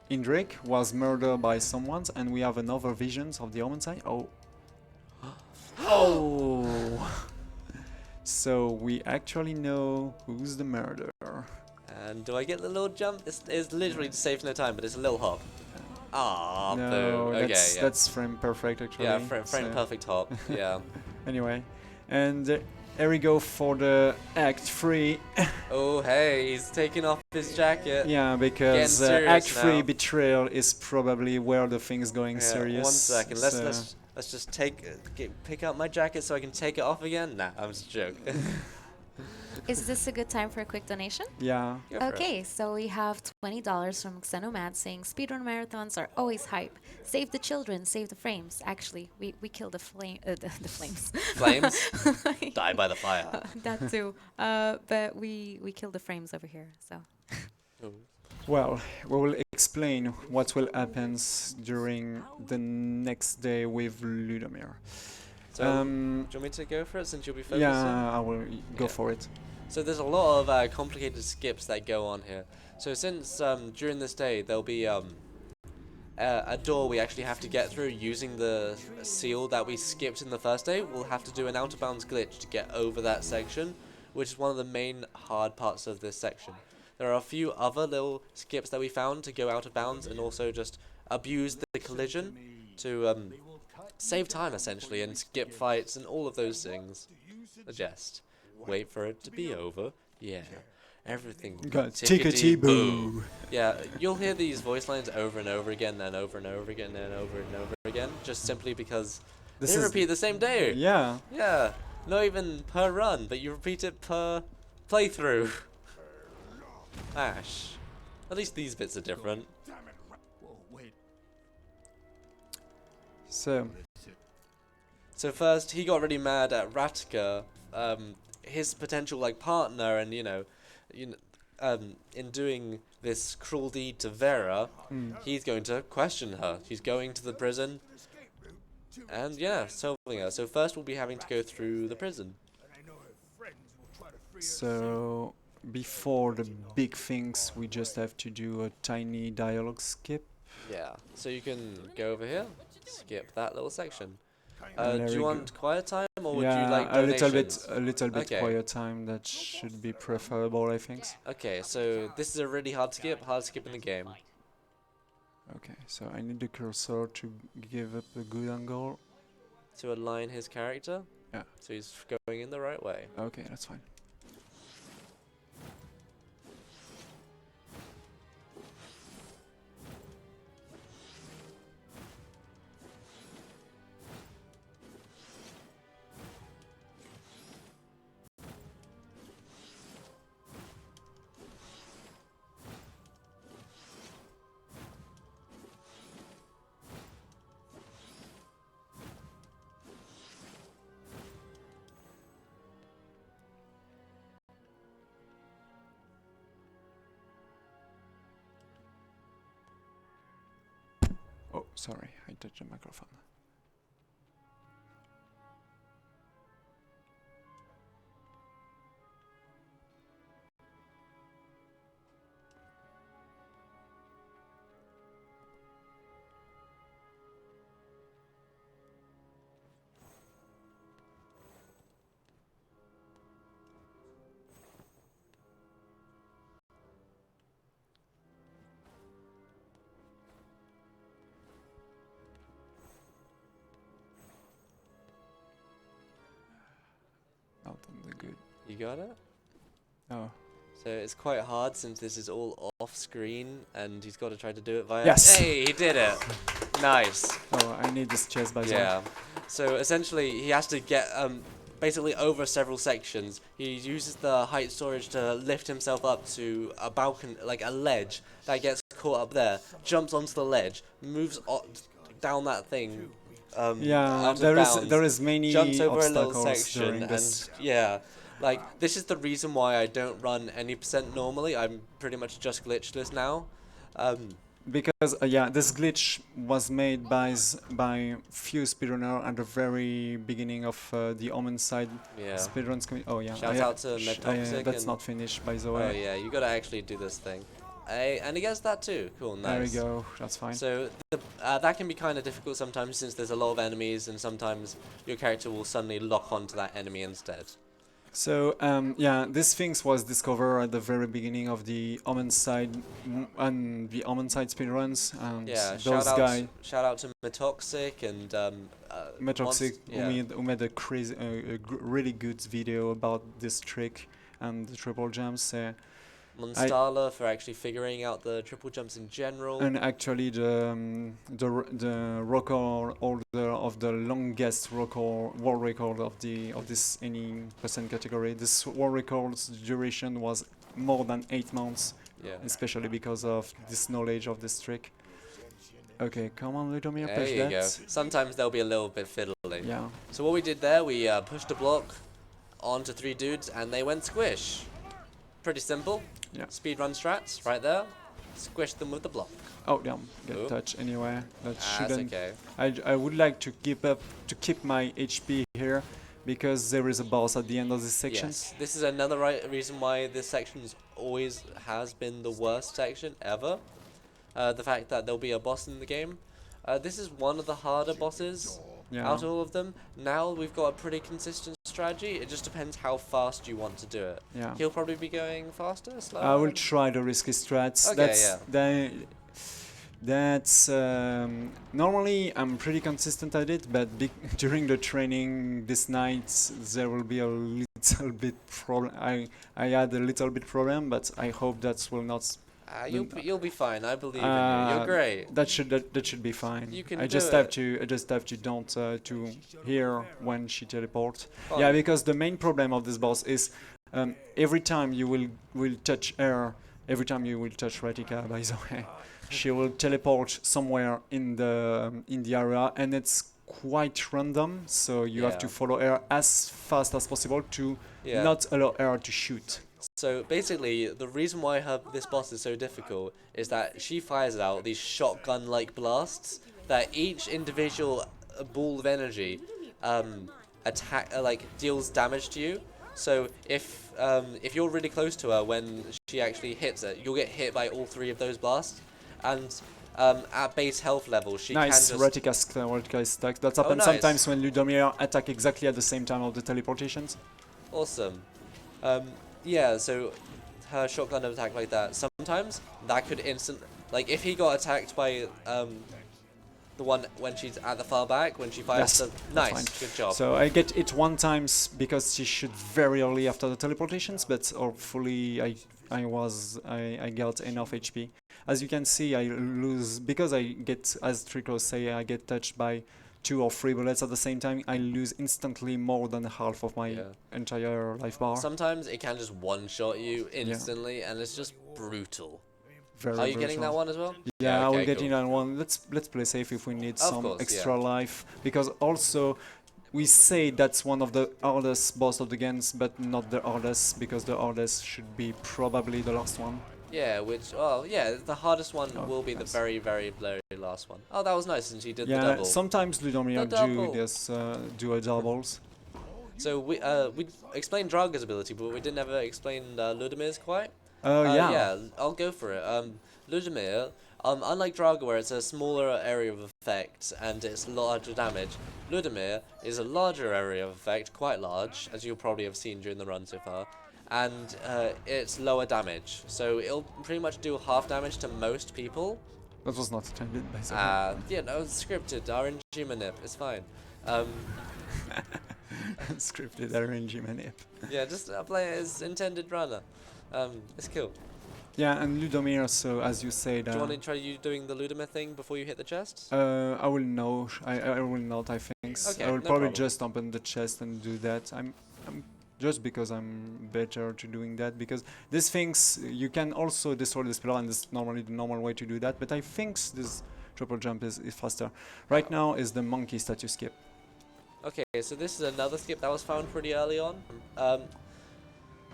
Indrik was murdered by someone, and we have another visions of the Omensight. Oh. Oh. So we actually know who's the murderer. And do I get the little jump? It's literally saves no time, but it's a little hop. Ah, No, boo. Okay, yeah. that's frame perfect actually. Yeah, frame so- perfect hop. Yeah. Anyway, and here we go for the Act 3. Oh, hey, he's taking off his jacket. Yeah, because Getting Act serious 3 now. Betrayal is probably where the thing's going Yeah, serious. 1 second. Let's so- let's just pick up my jacket so I can take it off again. Nah, I'm just joking. Is this a good time for a quick donation? Yeah. Go for it. Okay, so we have $20 from Xenomad saying speedrun marathons are always hype. Save the children, save the frames. Actually, we killed the the flames. Flames? Die by the fire. That too. But we killed the frames over here. So Ooh. Well, we will explain what will happen during the next day with Ludomir. So, do you want me to go for it since you'll be focusing? Yeah, I will go Yeah. for it. So there's a lot of complicated skips that go on here. So since during this day there'll be a door we actually have to get through using the seal that we skipped in the first day, we'll have to do an out of bounds glitch to get over that section, which is one of the main hard parts of this section. There are a few other little skips that we found to go out of bounds and also just abuse the collision to save time essentially and skip fights and all of those things. Just wait for it to be over. Yeah. Everything. Got tickety-boo. Yeah, you'll hear these voice lines over and over again and over and over again and over and over again, just simply because This they is- repeat the same day. Yeah. Yeah, not even per run, but you repeat it per playthrough. Ash. At least these bits are different. So, first, he got really mad at Ratka, his potential like partner, and in doing this cruel deed to Vera, he's going to question her. He's going to the prison, and yeah, solving her. So first, we'll be having to go through the prison. so before the big things, we just have to do a tiny dialogue skip. Yeah. So you can go over here, skip that little section. And there Do we you go. want quiet time, or would Yeah, you like a donations? little bit Okay. quiet time. That should be preferable, I think. Okay, so this is a really hard skip in the game. Okay, so I need the cursor to give up a good angle. To align his character. Yeah. So he's going in the right way. Okay, that's fine. Oh, sorry, I touched the microphone. Not on the good. You got it? Oh, So it's quite hard since this is all off screen and he's got to try to do it via... Yes! Hey, he did it! Nice. oh, I need this chest by the way. Yeah. So essentially he has to get basically over several sections. He uses the height storage to lift himself up to a balcony, like a ledge that gets caught up there, jumps onto the ledge, moves down that thing. Yeah, out of bounds, there is many jumps over a little obstacles section, during and this. yeah, like this is the reason why I don't run any percent normally. I'm pretty much just glitchless now. Because yeah, this glitch was made by few speedrunner at the very beginning of the Omensight Yeah. speedruns. Oh yeah, Shout out to Metoxic that's and- not finished by the Oh way. yeah, you gotta actually do this thing. And he gets that too. Cool, nice. There we go. That's fine. So that can be kind of difficult sometimes since there's a lot of enemies, and sometimes your character will suddenly lock onto that enemy instead. So yeah, this things was discovered at the very beginning of the Omensight and the Omensight speedruns. And Yeah, those guys, shout out to Metoxic and Metoxic, yeah. who made a crazy, really good video about this trick and the triple jumps. Monstala for actually figuring out the triple jumps in general. And actually, the record holder of the longest world record of this any percent category. This world record's duration was more than 8 months, Yeah. especially because of this knowledge of this trick. Okay, come on, Ludomir, There push you that. go. Sometimes they'll be a little bit fiddly. Yeah. So what we did there, we pushed a block onto 3 dudes, and they went squish. Pretty simple. Yeah. Speedrun strats right there. Squish them with the block. Oh, yeah, get Ooh. touch anyway. That That's shouldn't. okay. I would like to keep my HP here because there is a boss at the end of this section. Yes. This is another reason why this section always has been the worst section ever. The fact that there'll be a boss in the game. This is one of the harder bosses Yeah. out of all of them. Now we've got a pretty consistent strategy. It just depends how fast you want to do it. Yeah. He'll probably be going faster, slower. I will try the risky strats. Okay, That's normally I'm pretty consistent at it, but during the training this night there will be a little bit problem. I had a little bit problem, but I hope that will not. You'll be fine. I believe in you. You're great. That should be fine. You can I do just have it. to don't to hear when she teleports. Fine. Yeah, because the main problem of this boss is every time you will touch her, every time you will touch Ratika, by the way, she will teleport somewhere in the area, and it's quite random. So you have to Yeah. follow her as fast as possible to Yeah. not allow her to shoot. So basically, the reason why this boss is so difficult is that she fires out these shotgun-like blasts that each individual ball of energy deals damage to you. So if you're really close to her when she actually hits it, you'll get hit by all 3 of those blasts. And at base health level, she Nice, can just... Ratika is stuck. That happens nice. sometimes when Ludomir attack exactly at the same time of the teleportations. Awesome. Yeah, so her shotgun attack like that, sometimes that could like if he got attacked by the one when she's at the far back, when she fires Yes, the... that's Nice, fine. good job. So I get it 1 times because she shoot very early after the teleportations, but hopefully I got enough HP. As you can see, I lose because I get, as Trico say, I get touched by 2 or 3 bullets at the same time. I lose instantly more than half of my entire life bar. Sometimes it can just one-shot you instantly, and it's just brutal. Very Are you brutal. getting that one as well? Yeah, I will okay, get cool. in that one. Let's play safe if we need Of some course, extra life, because also we say that's one of the hardest boss of the games, but not the hardest, because the hardest should be probably the last one. Yeah, the hardest one will be nice. the very, very, very last one. Oh, that was nice, since he did the Yeah, double. sometimes Ludomir The double. do a doubles. So we explained Draga's ability, but we didn't ever explain Ludomir's quite. Yeah. Yeah, I'll go for it. Ludimir, unlike Draga, where it's a smaller area of effect and it's larger damage, Ludimir is a larger area of effect, quite large, as you'll probably have seen during the run so far, and it's lower damage. So it'll pretty much do half damage to most people. That was not intended by someone. Yeah, no, it's scripted. RNG manip, it's fine. Scripted RNG manip. Yeah, just play it as intended runner. It's cool. Yeah, and Ludomir, so as you said... Do you want to try doing the Ludimir thing before you hit the chest? I will know. I will not, I think. Sphinx. Okay, I will no probably problem. just open the chest and do that. I'm just because I'm better to doing that, because this Sphinx you can also destroy this pillar, and this is normally the normal way to do that, but I think this triple jump is faster. Right now is the monkey statue skip. Okay, so this is another skip that was found pretty early on.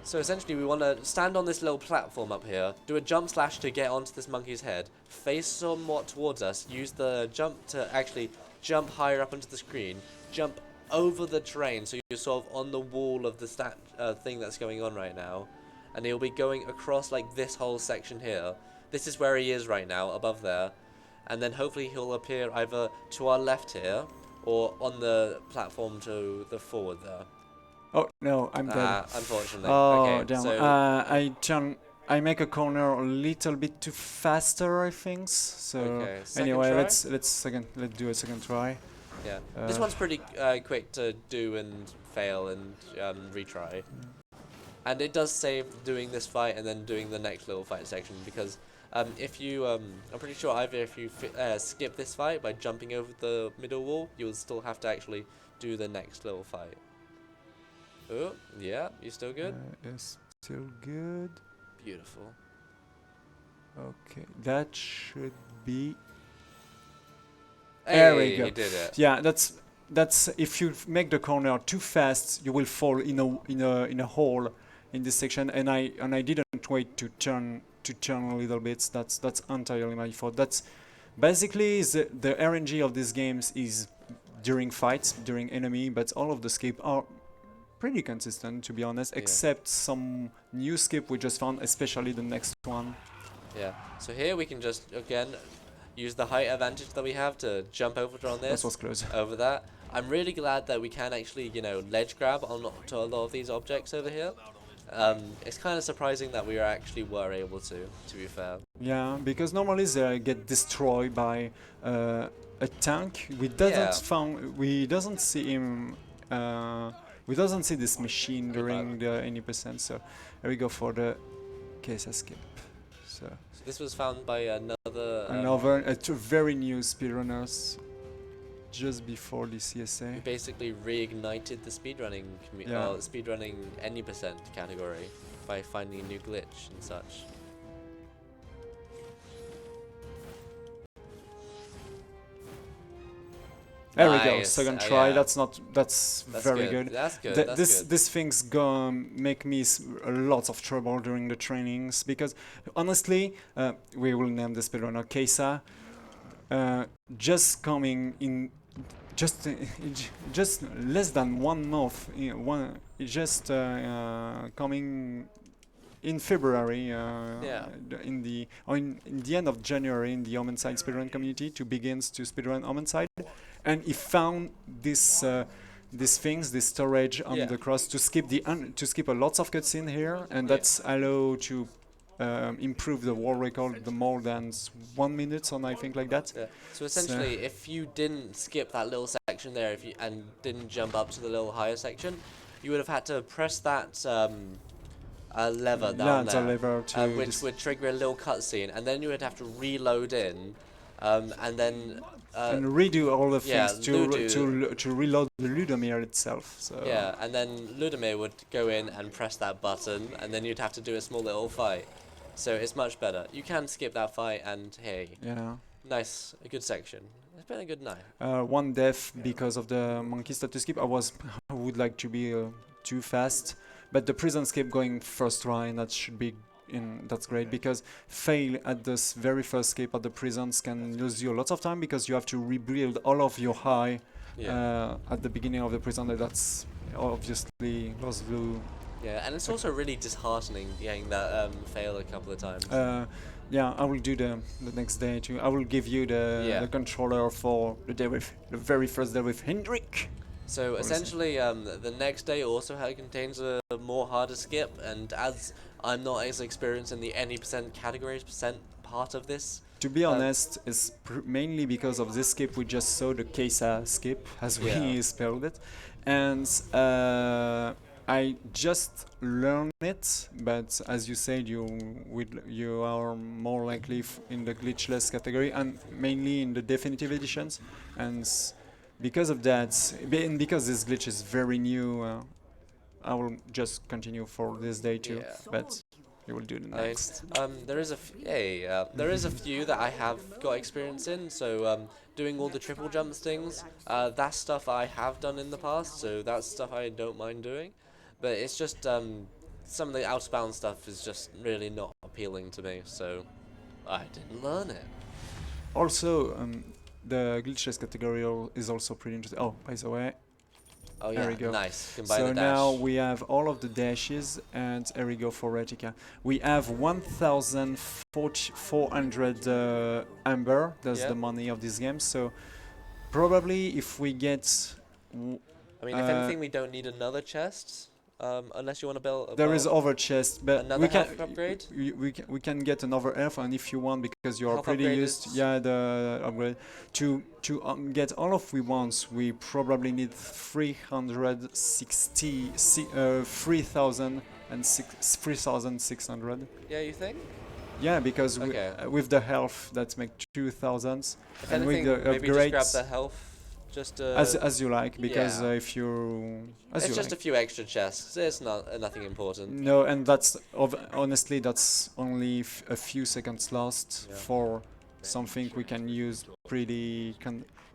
So essentially we want to stand on this little platform up here, do a jump slash to get onto this monkey's head, face somewhat towards us, use the jump to actually jump higher up onto the screen, jump over the terrain so you're sort of on the wall of the thing that's going on right now, and he'll be going across like this whole section here. This is where he is right now, above there, and then hopefully he'll appear either to our left here or on the platform to the forward there. Oh no, I'm dead. Unfortunately. Oh Okay, damn! so I make a corner a little bit too faster, I think. So okay, second anyway, try? let's do a second try. Yeah, this one's pretty quick to do and fail and retry. And it does save doing this fight and then doing the next little fight section, because if you, I'm pretty sure either if you skip this fight by jumping over the middle wall, you'll still have to actually do the next little fight. Oh, yeah, you still good? It's still good. Beautiful. Okay, that should be. Hey, There we go. you did it. Yeah, that's if you make the corner too fast, you will fall in a hole in this section, and I didn't wait to turn a little bit. That's entirely my fault. That's basically the RNG of these games is during fights, during enemy, but all of the skip are pretty consistent, to be honest, Yeah. except some new skip we just found, especially the next one. Yeah, so here we can just, again, use the height advantage that we have to jump over on That this, was close. over that. I'm really glad that we can actually, you know, ledge grab onto a lot of these objects over here. It's kind of surprising that we actually were able to be fair. Yeah, because normally they get destroyed by a tank. We doesn't see him. We doesn't see this machine during the 80%. So here we go for the case skip. So This was found by another two very new speedrunners just before the CSA. we basically reignited the speedrunning speedrunning any percent category by finding a new glitch and such. There we go, Nice. second try. Yeah. That's very good. That's good. Th- That's this good. these things go make me a lot of trouble during the trainings, because honestly, we will name the speedrunner Kesa. Just coming in, just less than 1 month. Coming in February. In the end of January in the Omensight speedrun community to begins to speedrun Omensight, and he found these things, this storage on the cross to skip a lots of cutscene here, and that's allow to improve the world record the more than 1 minute on, I think, like that. Yeah. So essentially, if you didn't skip that little section there, and didn't jump up to the little higher section, you would have had to press that lever down there, lever to which would trigger a little cutscene, and then you would have to reload in, and then and redo all the yeah, things to reload the Ludomir itself. So yeah, and then Ludimir would go in and press that button, and then you'd have to do a small little fight. So it's much better. You can skip that fight, and hey, yeah. nice, a good section. It's been a good night. One death because of the monkey status skip. I would like to be too fast, but the prison skip going first try, and that should be that's great, because fail at this very first skip at the prisons can lose you a lot of time, because you have to rebuild all of your high at the beginning of the prison. That's obviously lost blue. Yeah, and it's also really disheartening getting that fail a couple of times. Yeah, I will do the next day too. I will give you the controller for the very first day with Hendrik. So essentially, the next day also contains a more harder skip, and as I'm not as experienced in the any percent categories part of this. To be honest, it's mainly because of this skip we just saw, the Kesa skip, as we spelled it, and I just learned it. But as you said, you are more likely in the glitchless category, and mainly in the definitive editions, and because of that, and because this glitch is very new, I will just continue for this day too. Yeah. But you will do the next. There is there is a few that I have got experience in. So doing all the triple jumps things, that's stuff I have done in the past. So that's stuff I don't mind doing. But it's just some of the out of bounds stuff is just really not appealing to me. So I didn't learn it. Also, the glitches category is also pretty interesting. Oh, by the way, Oh there yeah, we go. nice. You can buy So the dash. now we have all of the dashes, and here we go for Retica. We have 1,400 amber. That's Yeah. the money of this game. So probably if we get, I mean, if anything, we don't need another chest, unless you want to build. there is over chest, but another we can health upgrade? we can get another health, and if you want, because you are Health pretty upgrade used, is- yeah, the upgrade to get all of we want, we probably need 3,600. Yeah, you think? Yeah, because Okay. with the health that make 2,000, If and anything, with the maybe just grab upgrades, the health. Just as you like, because yeah. if you as it's you just like. a few extra chests. It's not nothing important. No, and that's honestly that's only a few seconds lost Yeah. for something we can use pretty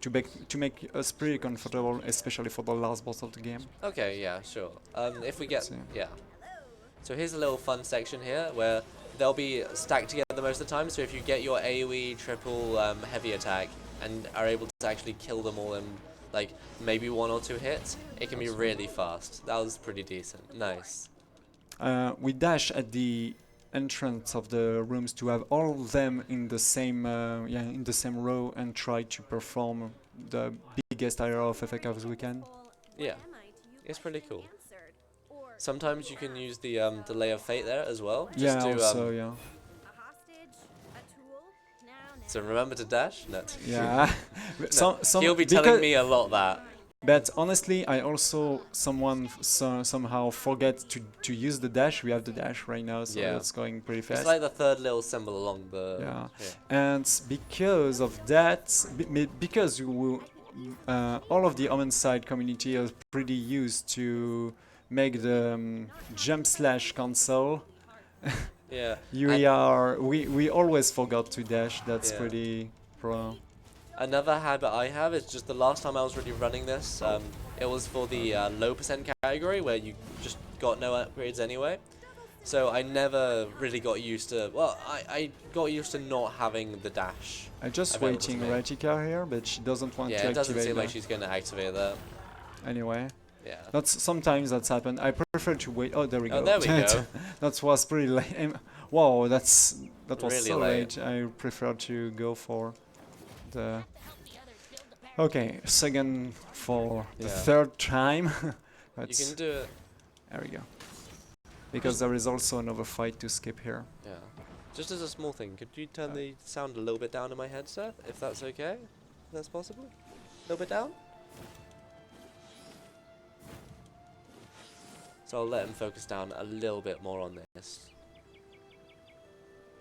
to make us pretty comfortable, especially for the last boss of the game. Okay, yeah, sure. If we get So- yeah. So here's a little fun section here where they'll be stacked together most of the time. So if you get your AOE triple heavy attack and are able to actually kill them all in like maybe 1 or 2 hits, it can be really fast. That was pretty decent. Nice. We dash at the entrance of the rooms to have all of them in the same in the same row and try to perform the biggest area of effect as we can. Yeah, it's pretty cool. Sometimes you can use the delay of fate there as well. Just Yeah, to, also yeah. So remember to dash? No. Yeah. Some He'll be because- telling me a lot that. But honestly, I also somehow forget to use the dash. We have the dash right now, so Yeah. it's going pretty fast. It's like the third little symbol along the. Yeah. And because of that, because all of the Omensight community is pretty used to make the jump slash console. Yeah. We always forgot to dash. That's Yeah. pretty pro. Another habit I have is just the last time I was really running this, it was for the low percent category where you just got no upgrades anyway. So I never really got used to, well, I got used to not having the dash. I'm just available to waiting me. Retica here, but she doesn't want Yeah, to it doesn't activate seem like that. she's going to activate that. Anyway, Yeah. sometimes that's happened. I prefer to wait. Oh, there we go. Oh, there we go. That was pretty late. Wow, that was Really so late. late. I prefer to go for the. Okay, second for the Yeah. third time. You That's can do it. there we go. Because there is also another fight to skip here. Yeah. Just as a small thing, could you turn the sound a little bit down in my headset, if that's okay? If that's possible? A little bit down? So I'll let him focus down a little bit more on this.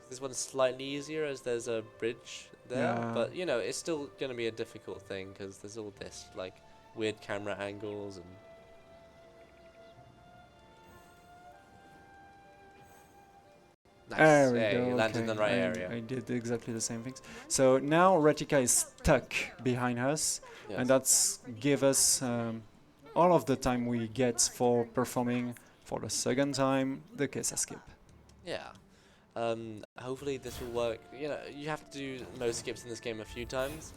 This one's slightly easier as there's a bridge there, Yeah. but you know, it's still going to be a difficult thing because there's all this like weird camera angles and nice. There we Yeah, go. you landed in the right I area. did exactly the same things. So now Retica is stuck behind us, Yes. and that's give us all of the time we get for performing for the second time the Kesa skip. Yeah. Hopefully this will work. You know, you have to do most skips in this game a few times.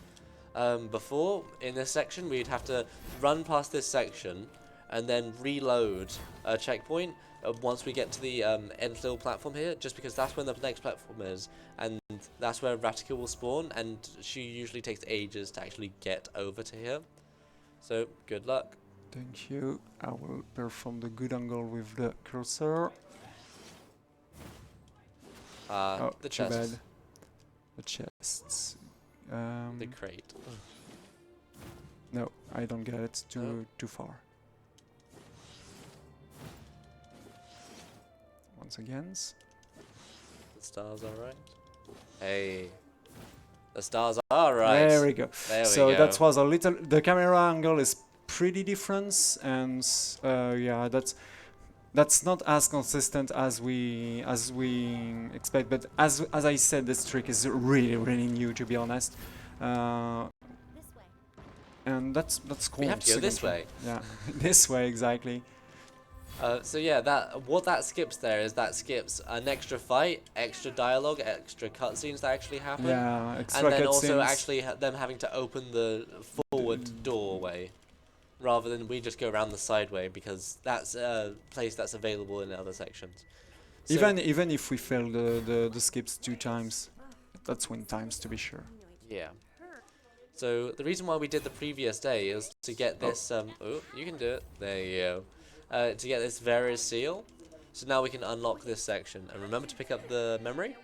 Before, in this section, we'd have to run past this section and then reload a checkpoint once we get to the end little platform here, just because that's when the next platform is, and that's where Ratica will spawn, and she usually takes ages to actually get over to here. So, good luck. Thank you. I will perform the good angle with the cursor. Oh, The too chest. bad. The chests. The crate. No, I don't get it. Too far. Once again. The stars alright. Hey. The stars are right. There we go. There So we go. that was a little. The camera angle is pretty different, and yeah, that's not as consistent as we expect. But as I said, this trick is really new, to be honest. And that's cool. We have to go Second this trick. way. Yeah, this way exactly. So yeah, what that skips there is that skips an extra fight, extra dialogue, extra cutscenes that actually happen. Yeah, extra and then also cutscenes. actually them having to open the forward doorway, rather than we just go around the sideway, because that's a place that's available in other sections. So Even if we fail the skips 2 times, that's win times to be sure. yeah. So the reason why we did the previous day is to get this. Oh, you can do it. There you go. To get this Vera's seal. So now we can unlock this section. And remember to pick up the memory.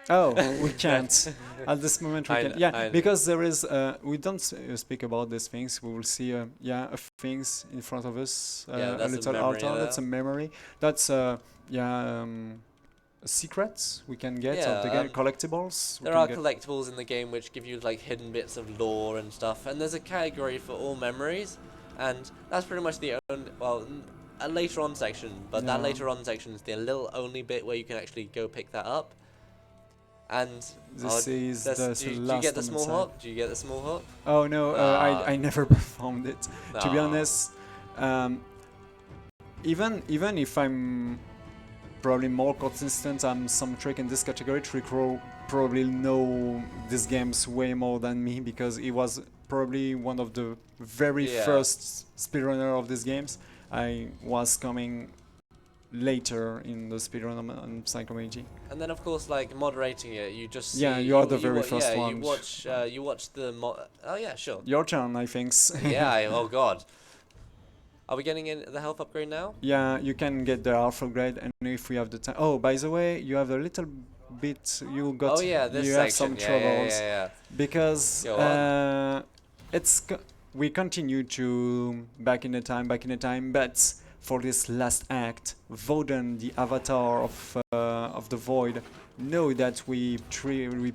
Oh, we can't. At this moment we I can. kn- Yeah, I kn- because there is. We don't speak about these things. We will see. Yeah, things in front of us. Yeah, A that's a little memory altar. That's a there. memory. That's yeah. Secrets we can get of the Yeah, game. Collectibles. We There can are get. collectibles in the game which give you like hidden bits of lore and stuff. And there's a category for all memories. And that's pretty much the only. Well, a later on section. But that Yeah. later on section is the little only bit where you can actually go pick that up. And This is that's- the do you last get the on small side. hop? Do you get the small hop? Oh no, Ah. I never performed it. To be Aw. honest, even if I'm probably more consistent, I'm some trick in this category. Trickroll probably know these games way more than me, because he was probably one of the very Yeah. first speedrunner of these games. I was coming later in the speedrun community. And then of course, like moderating it, you just see, Yeah, you are the very first yeah, one. you watch the oh yeah, sure. Your turn, I think. Yeah, oh god. Are we getting in the health upgrade now? Yeah, you can get the alpha upgrade, and if we have the time. Oh, by the way, you have a little bit. You got. Oh yeah, this you section. have some yeah, troubles yeah. because Go on. we continue to back in the time, but for this last act, Voden, the avatar of the void, know that we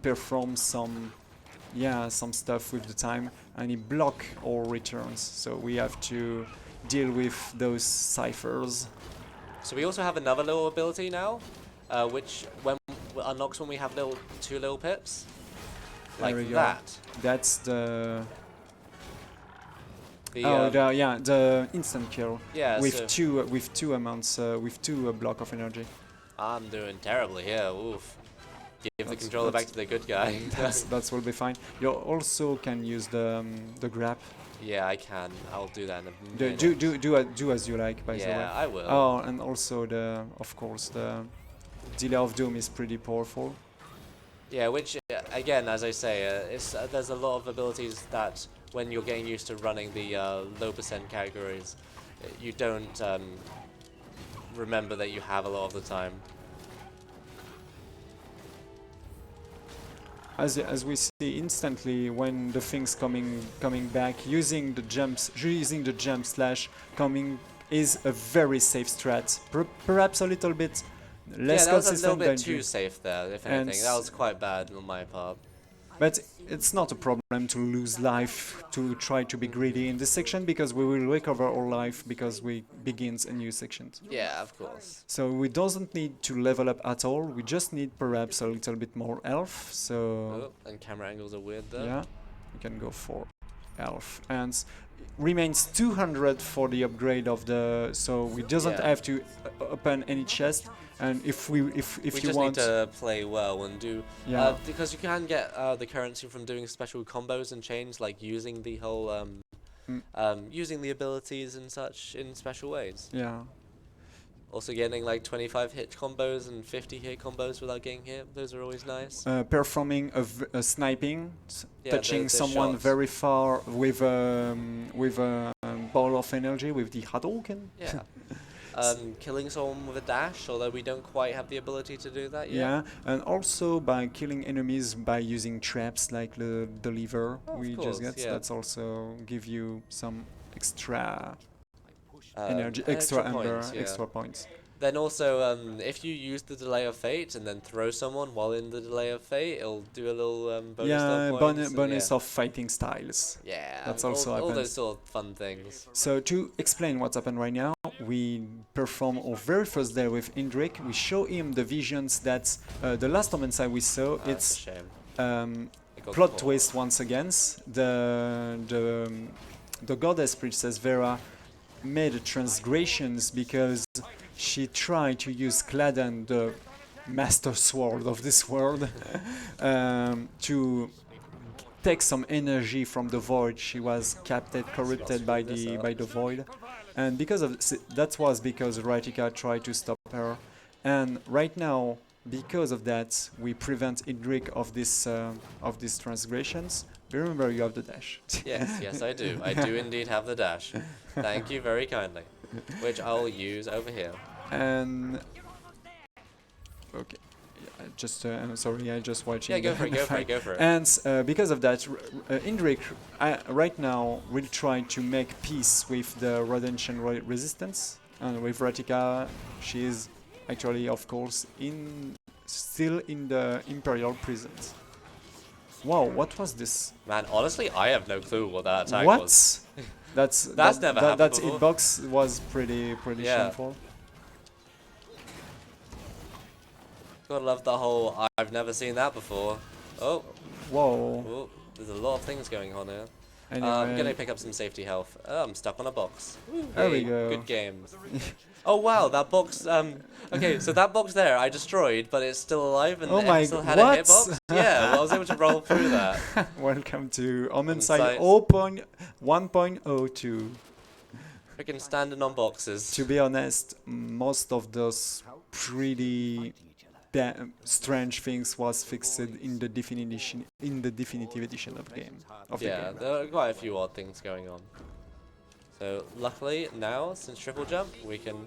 perform some stuff with the time, and he block our returns. So we have to deal with those ciphers. So we also have another little ability now, which unlocks when we have two little pips, like There we go. that. That's the The, the instant kill yeah, with so two amounts with two block of energy. I'm doing terribly here. Oof. Give the That's- controller back that's- to the good guy. That will be fine. You also can use the grab. Yeah, I can. I'll do that in a Do minute. do as you like, by the way. Yeah, I will. Oh, and also of course the delay of doom is pretty powerful. Yeah, which again, as I say, there's a lot of abilities that when you're getting used to running the low percent categories, you don't remember that you have a lot of the time. As we see instantly when the things coming back, using the jump slash coming is a very safe strat. Perhaps a little bit less Yeah, that was a little consistent bit than too you. safe there, if And anything. That was quite bad on my part. But it's not a problem to lose life, to try to be greedy in this section, because we will recover our life because we begins a new section. Yeah, of course. So we doesn't need to level up at all. We just need perhaps a little bit more health. So Oh, and camera angles are weird there. yeah, we can go for health, and remains 200 for the upgrade of the. So we doesn't Yeah. have to open any chest. And if We you just want, need to play well and do yeah, because you can get the currency from doing special combos and chains, like using the whole using the abilities and such in special ways. yeah. Also getting like 25 hit combos and 50 hit combos without getting hit. Those are always nice. Performing a sniping, Yeah, touching the someone shots. very far with a ball of energy with the Hadouken. Yeah. Killing someone with a dash, although we don't quite have the ability to do that yet. Yeah, and also by killing enemies by using traps like the lever Oh, of we course, just get. yeah. That's also give you some extra Uh, energy, extra points, yeah. extra points. Then also, if you use the Delay of Fate and then throw someone while in the Delay of Fate, it'll do a little bonus Yeah, little points. and bonus of fighting styles. Yeah, That's also all happens. those sort of fun things. So to explain what's happened right now, we perform our very first day with Indrik. We show him the visions that the last Omensight we saw. It's It's a shame. It got plot caught. twist once again. The goddess princess Vera made transgressions because she tried to use Cladan, the master sword of this world, to take some energy from the void. She was captured, corrupted by the void, and because of that was because Ratika tried to stop her. And right now, because of that, we prevent Indrik of these transgressions. Remember, you have the dash. Yes, I do. I do indeed have the dash. Thank you very kindly. Which I'll use over here. And okay, yeah, just I'm sorry, I just watching. Yeah, go for it, the go for fight. it, go for it. And because of that, Indrik right now will try to make peace with the redemption resistance, and with Ratika, she is actually, of course, still in the Imperial prisons. Wow, what was this? Man, honestly, I have no clue what that attack What? was. That's never happened that before. hitbox was pretty Yeah. shameful. Gotta love the whole I've never seen that before. Oh, Whoa. oh, there's a lot of things going on here. I'm Anyway. gonna pick up some safety health. Oh, I'm stuck on a box. There we Yay, go. Good game. Oh wow, that box. Okay, so that box there I destroyed, but it's still alive and Oh it my still g- had a what? hitbox. Yeah, well, I was able to roll through that. Welcome to Omensight Omensight. 0.1.02. Freaking standing on boxes. To be honest, most of those pretty strange things was fixed in the definitive edition of game. Yeah, there are quite a few odd things going on. So luckily now, since triple jump, we can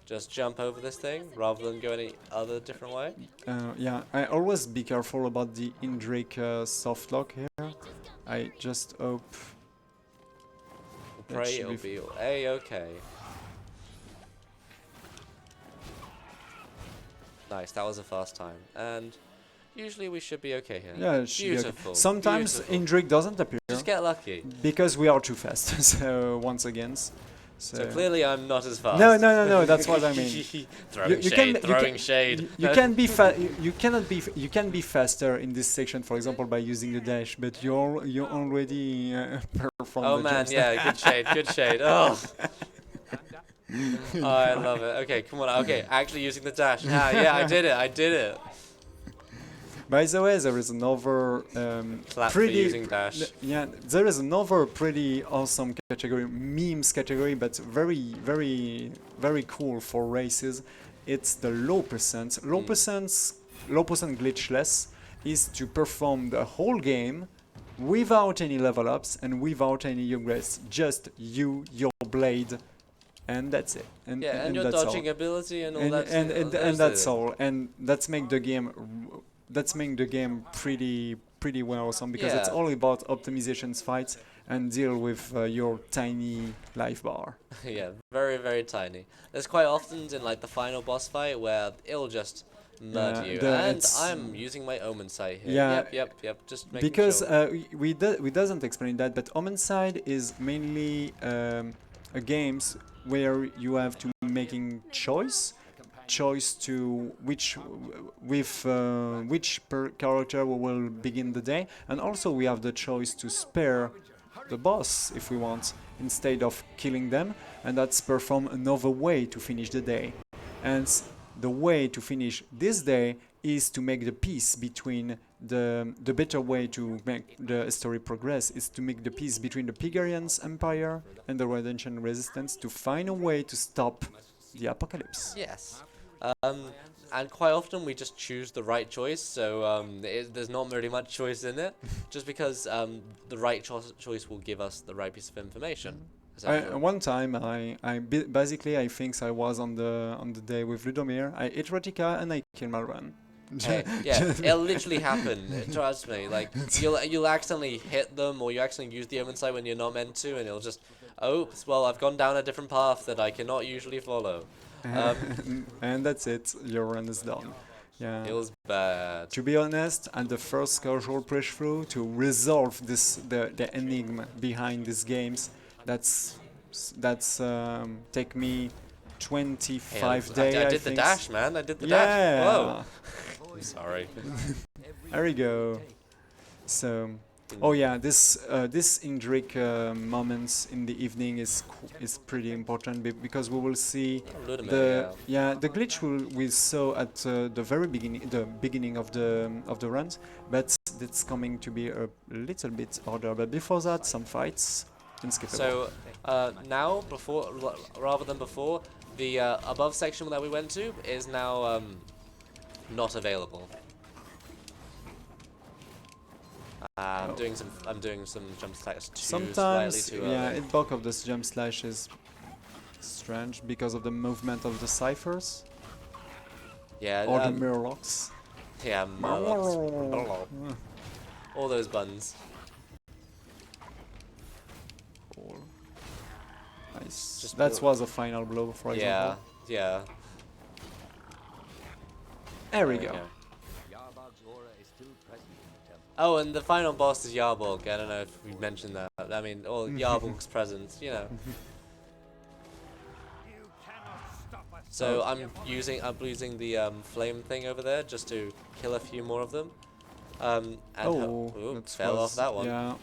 just jump over this thing rather than go any other different way. Yeah, I always be careful about the Indrik soft lock here. I just hope. Pray it'll be A-okay. Nice, that was a fast time. And usually we should be okay here. Yeah, it should be okay. Beautiful. Sometimes beautiful. Indrik doesn't appear Just get lucky. because we are too fast. So once again, So clearly I'm not as fast. No. That's what I mean. Throwing shade, throwing shade. You can be faster in this section, for example, by using the dash, but you already perform. Oh the man, jumps. yeah, good shade, good shade. Oh. Oh, I love it. Okay, come on. Okay, actually using the dash. Yeah, I did it. By the way, there is another Clap for using dash. Yeah, there is another pretty awesome category, memes category, but very, very, very cool for races. It's the low percent. Low percent glitchless is to perform the whole game without any level ups and without any upgrades. Just your blade, and that's it. And your that's dodging all. ability and all And, that. and that's all. And that's make the game. That's making the game pretty well awesome because it's Yeah. all about optimizations, fights, and deal with your tiny life bar. Yeah, very, very tiny. There's quite often in like the final boss fight where it'll just murder you. And I'm using my Omensight here. Yeah. Yep. Just making Because sure. we doesn't explain that, but Omensight is mainly a games where you have to making choice to which per character we will begin the day, and also we have the choice to spare the boss if we want instead of killing them, and that's perform another way to finish the day. And the way to finish this day is to make the peace between the better way to make the story progress is to make the peace between the Pigarians Empire and the Redemption Resistance to find a way to stop the apocalypse. Yes. And quite often we just choose the right choice, so there's not really much choice in it, just because the right choice will give us the right piece of information. One time, basically I think I was on the day with Ludomir. I hit Ratika and I killed Malran. Hey, yeah, it'll literally happen. Trust me. Like you'll accidentally hit them, or you accidentally use the Omensight when you're not meant to, and it'll just Oops, well, I've gone down a different path that I cannot usually follow. And that's it. Your run is done. Yeah. Feels bad. To be honest, at the first casual push through to resolve the enigma behind these games, that's take me 25 days. I I did the think. dash, man. I did the Yeah. dash. Whoa. I'm sorry. There we go. So, oh yeah, this Indrik moments in the evening is pretty important because we will see the glitch we saw at the very beginning of the runs, but it's coming to be a little bit harder. But before that, some fights. Unskippable. So now, rather than before, the above section that we went to is now not available. I'm doing some jump slash Sometimes, slightly too yeah, early. the bulk of this jump slash is strange because of the movement of the ciphers Yeah, or the murlocs. yeah, Murlocs. All those buttons. Cool. Nice. Just That was a final blow, for Yeah, example. yeah. There we go. Oh, and the final boss is Yarborg. I don't know if we mentioned that. I mean, all Yarborg's presence, you know. So I'm using the flame thing over there just to kill a few more of them. And That fell off that one. Yeah.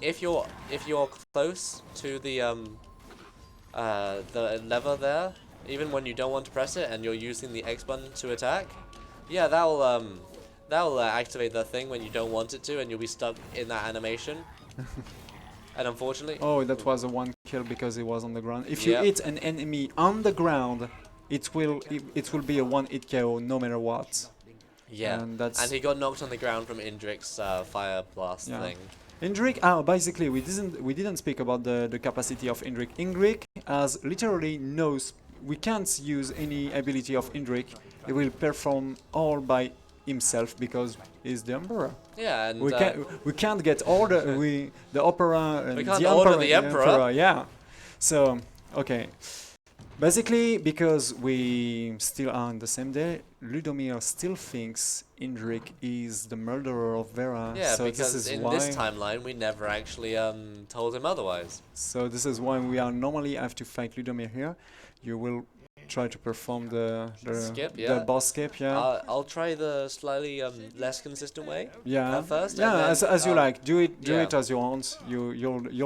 If you're close to the lever there, even when you don't want to press it and you're using the X button to attack, yeah, that'll activate the thing when you don't want it to, and you'll be stuck in that animation. And unfortunately, Oh, that was a one kill because it was on the ground. If you Yep. hit an enemy on the ground, it will be a one hit KO no matter what. yeah, And that's he got knocked on the ground from Indrik's fire blast Yeah. thing. Indrik. Basically, we didn't speak about the capacity of Indrik. Indrik has literally no. We can't use any ability of Indrik. He will perform all by himself because he's the emperor. Yeah, and We can't get order. The opera and We can't the order emperor, the emperor. Yeah. So okay. Basically, because we still are on the same day, Ludomir still thinks Indrik is the murderer of Vera. yeah, so because this is in why. this timeline we never actually told him otherwise. So this is why we are normally have to fight Ludomir here. You will try to perform the Skip, the yeah. boss skip, yeah. I'll try the slightly less consistent way. Yeah, at first, yeah, and then, as you like. Do it yeah. as you want. You're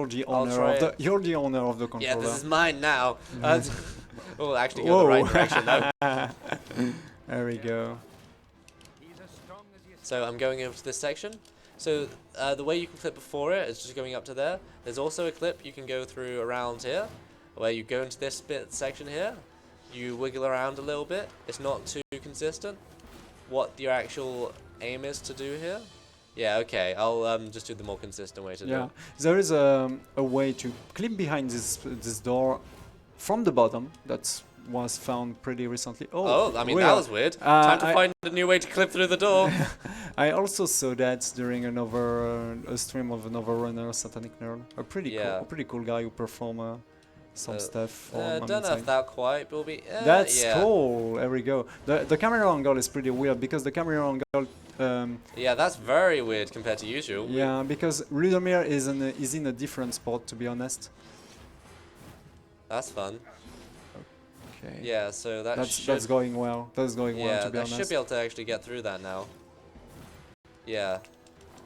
the I'll owner try of the it. you're the owner of the Yeah, controller. this is mine now. Oh, actually go the right direction though. There we go. So I'm going over to this section. So the way you can clip before it is just going up to there. There's also a clip you can go through around here, where you go into this bit section here. You wiggle around a little bit. It's not too consistent. What your actual aim is to do here. Yeah, okay. I'll just do the more consistent way to do Yeah, it. there is a way to clip behind this door from the bottom. That was found pretty recently. Oh, I mean weird. that was weird. Time to I- find a new way to clip through the door. I also saw that during another a stream of another runner, Satanic Nerd. A pretty cool guy who perform some stuff for Don't know Omensight. if that quite will be. That's yeah. cool. There we go. The camera angle is pretty weird because the camera angle. Yeah, that's very weird compared to usual. Yeah, because Ludomir is in a different spot, to be honest. That's fun. Okay. Yeah, so That's going well. That's going well, yeah, to be I honest. should be able to actually get through that now. Yeah,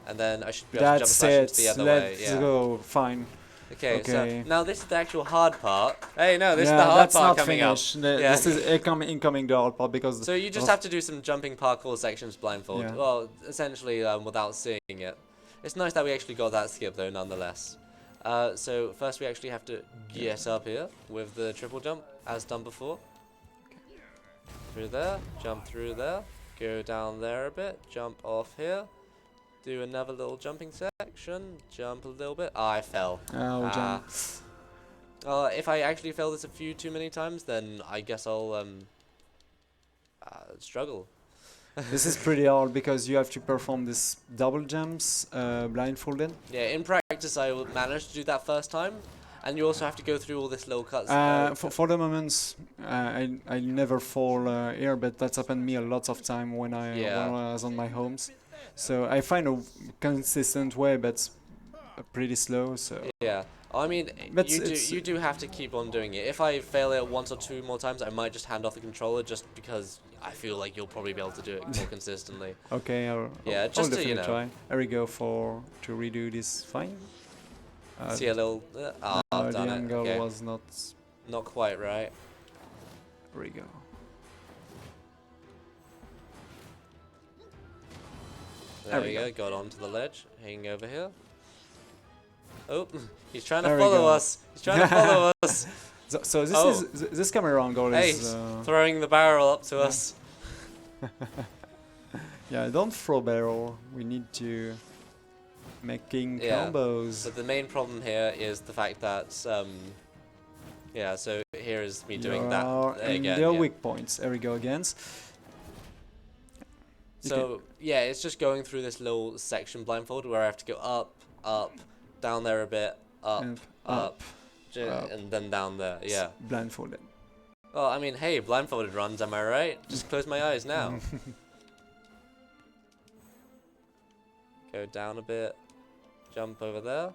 and then I should be able to jump That's slash into it. the other way. Let's Yeah. go. Fine. Okay, Okay. so now this is the actual hard part. Hey, no, this is Yeah, the hard that's part not coming finished. up. This is incoming the hard part because. So you just of- have to do some jumping parkour sections blindfold. Yeah. Well, essentially without seeing it. It's nice that we actually got that skip though, nonetheless. So first we actually have to get up here with the triple jump, as done before. Through there, jump through there, go down there a bit, jump off here, do another little jumping section, jump a little bit. I fell. Oh, jump. If I actually fail this a few too many times, then I guess I'll struggle. This is pretty hard because you have to perform this double jumps blindfolded. Yeah, in practice I managed to do that first time, And you also have to go through all this little cuts. For the moment, I never fall here, but that's happened me a lot of time when Yeah. when I was on my homes. So I find a consistent way, but pretty slow. So Yeah. I mean, But you do have to keep on doing it. If I fail it once or two more times, I might just hand off the controller just because I feel like you'll probably be able to do it more consistently. okay, Yeah, I'll just to, definitely you know. try. Here we go to redo this fine. See a little. Oh, I've The done it. angle Okay. was not. Not quite right. Here we go. There we go. Got onto the ledge. Hanging over here. Oh, he's trying to There we follow go. us. He's trying to follow us. So this Oh. is this camera angle Hey, is. he's throwing the barrel up to yeah. us. Yeah, don't throw barrel. We need to making Yeah. combos. But the main problem here is the fact that, yeah, so here is me doing that And again. there are Yeah. weak points. There we go again. So, yeah, it's just going through this little section blindfold where I have to go up, down there a bit, up, And up, up. and then down there, yeah. Blindfolded. Well, I mean, hey, blindfolded runs, am I right? Just close my eyes now. Go down a bit, jump over there.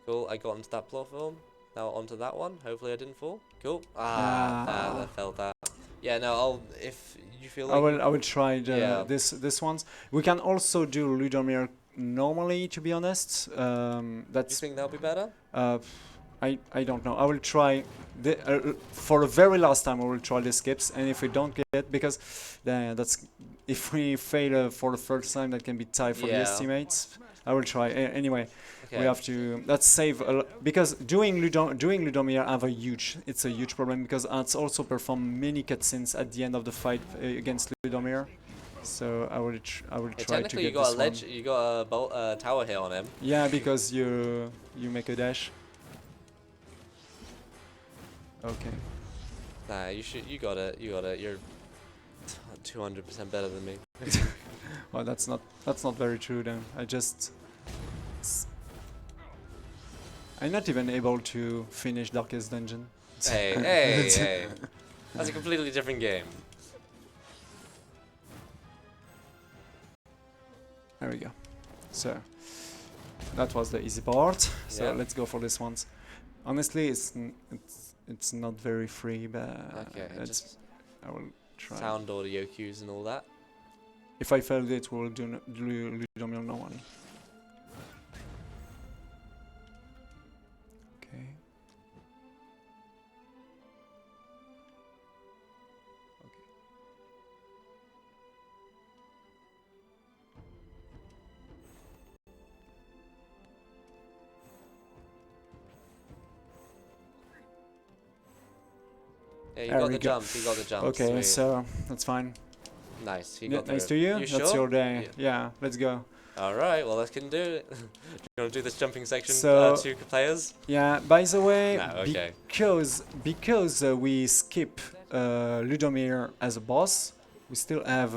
Cool, I got onto that platform. Now onto that one. Hopefully I didn't fall. Cool. I felt that. Yeah, no, if you feel like... I will try Yeah. this ones. We can also do Ludomir normally, to be honest. Do you That's think that'll be better? I don't know. I will try for the very last time. I will try the skips, and if we don't get, because that's if we fail for the first time, that can be tied for the Yeah. estimates. I will try anyway. Okay. We have to. Let's save because doing Ludomir it's a huge problem because it's also perform many cutscenes at the end of the fight against Ludomir. So I will Yeah, try to technically, get you got this a ledge. one. You got a tower here on him. Yeah, because you make a dash. Okay. Nah, you got it. You got it. You're 200% better than me. Well, that's not very true then. I'm not even able to finish Darkest Dungeon. Hey, hey. That's a completely different game. There we go. So that was the easy part. So Yeah. let's go for this ones. Honestly, it's not very free, but Okay, just I will try. sound audio cues and all that. If I failed it, we'll do Ludomir normally. Okay. Okay. Yeah, you There got we the go. jump. You got the jump. Okay, Sweet. so that's fine. Nice. He Yeah, got nice through. to you. You That's sure? your day. Yeah, let's go. All right. Well, let's can do it. Do you want to do this jumping section? So- 2 players. Yeah. By the way, No, okay. because we skip Ludomir as a boss, we still have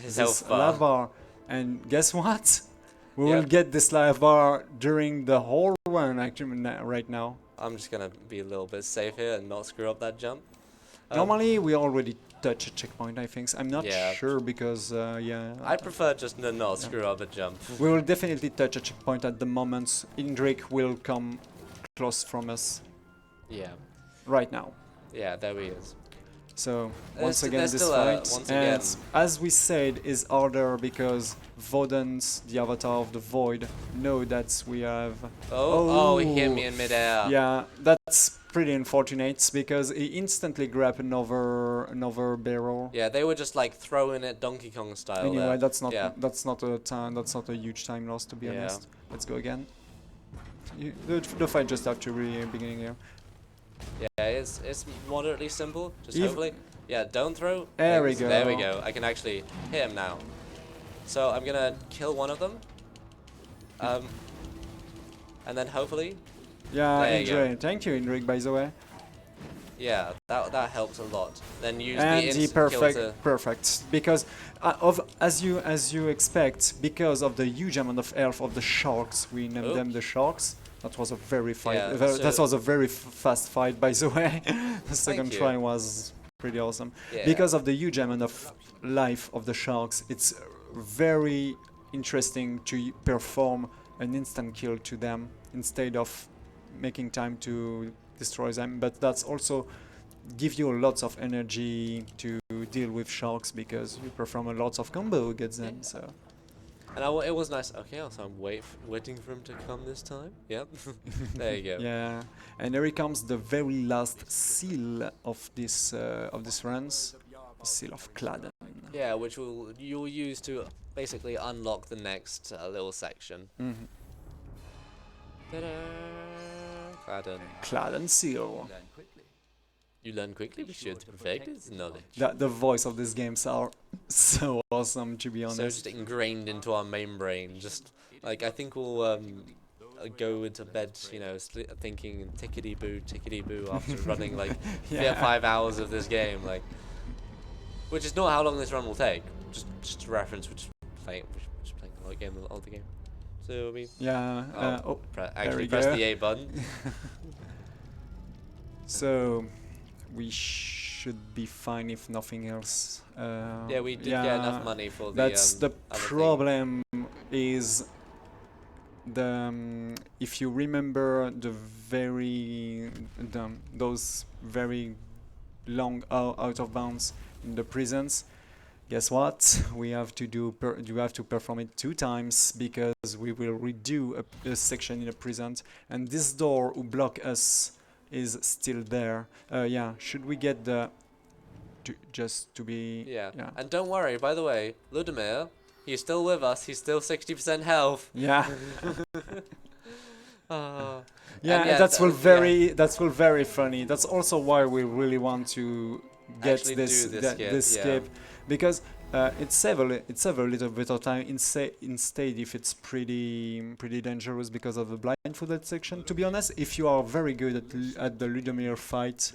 His this health bar. life bar. And guess what? We will Yep. get this life bar during the whole run. Actually, right now. I'm just gonna be a little bit safe here and not screw up that jump. Normally, we already touch a checkpoint. I think. I'm not Yeah. sure because yeah. I prefer just to not screw up a jump. We will definitely touch a checkpoint at the moment Indrik will come close from us Yeah. right now. Yeah. There he is. So There's once again there's this still fight, once and again. as we said, is harder because Vodens, the avatar of the void, know that we have. Oh, he hit Oh. me in midair. Yeah, that's pretty unfortunate because he instantly grabbed another barrel. Yeah, they were just like throwing it Donkey Kong style. Anyway, there. that's not Yeah. that's not a huge time loss to be Yeah. honest. Let's go again. The fight just after the beginning here. Yeah, it's moderately simple. Just Ev- hopefully. Yeah, don't throw. There we things. There we go. go. I can actually hit him now. So I'm gonna kill one of them. And then hopefully, Yeah, There you go. enjoy. Thank you, Indrik, by the way. yeah, that helps a lot. Then use And the the instant kill to. perfect because as you expect, because of the huge amount of health of the sharks, we named Oh. them the sharks. That was a very fight. Yeah, That so- was a very fast fight, by the way. The second you. try was pretty awesome Yeah. because of the huge amount of life of the sharks. It's very interesting to perform an instant kill to them instead of making time to destroy them. But that's also give you lots of energy to deal with sharks because you perform a lots of combo against them. So. And it was nice. Okay, so I'm waiting for him to come this time. Yep. There you go. Yeah, and here comes the very last seal of this runs, the seal of Claden. Yeah, which you'll use to basically unlock the next little section. Mhm. Ta-da! Claden. Claden seal. You learn quickly, but you have to perfect its knowledge. The voice of these games are so awesome, to be So honest. just ingrained into our main brain. Just like I think we'll go into bed, you know, thinking tickety boo after running like Yeah. 5 hours of this game, like, which is not how long this run will take. Just a reference, we're just playing a lot of game, all the game. So I mean, Yeah. actually we press go. the A button. So we should be fine if nothing else. Yeah, we did get enough money for the. That's the other thing. problem. Is if you remember those very long out of bounds in the prisons, guess what? We have to you have to perform it 2 times because we will redo a section in a prison, and this door who block us is still there. Yeah, should we get the just to be Yeah. And don't worry, by the way, Ludimir, he's still with us. He's still 60% health. yeah. Uh, Yeah, and that's very funny. That's also why we really want to get Actually this do this skip, this yeah. skip because it save a little bit of time. Instead, if it's pretty dangerous because of the blindfolded section. To be honest, if you are very good at the Ludomir fight,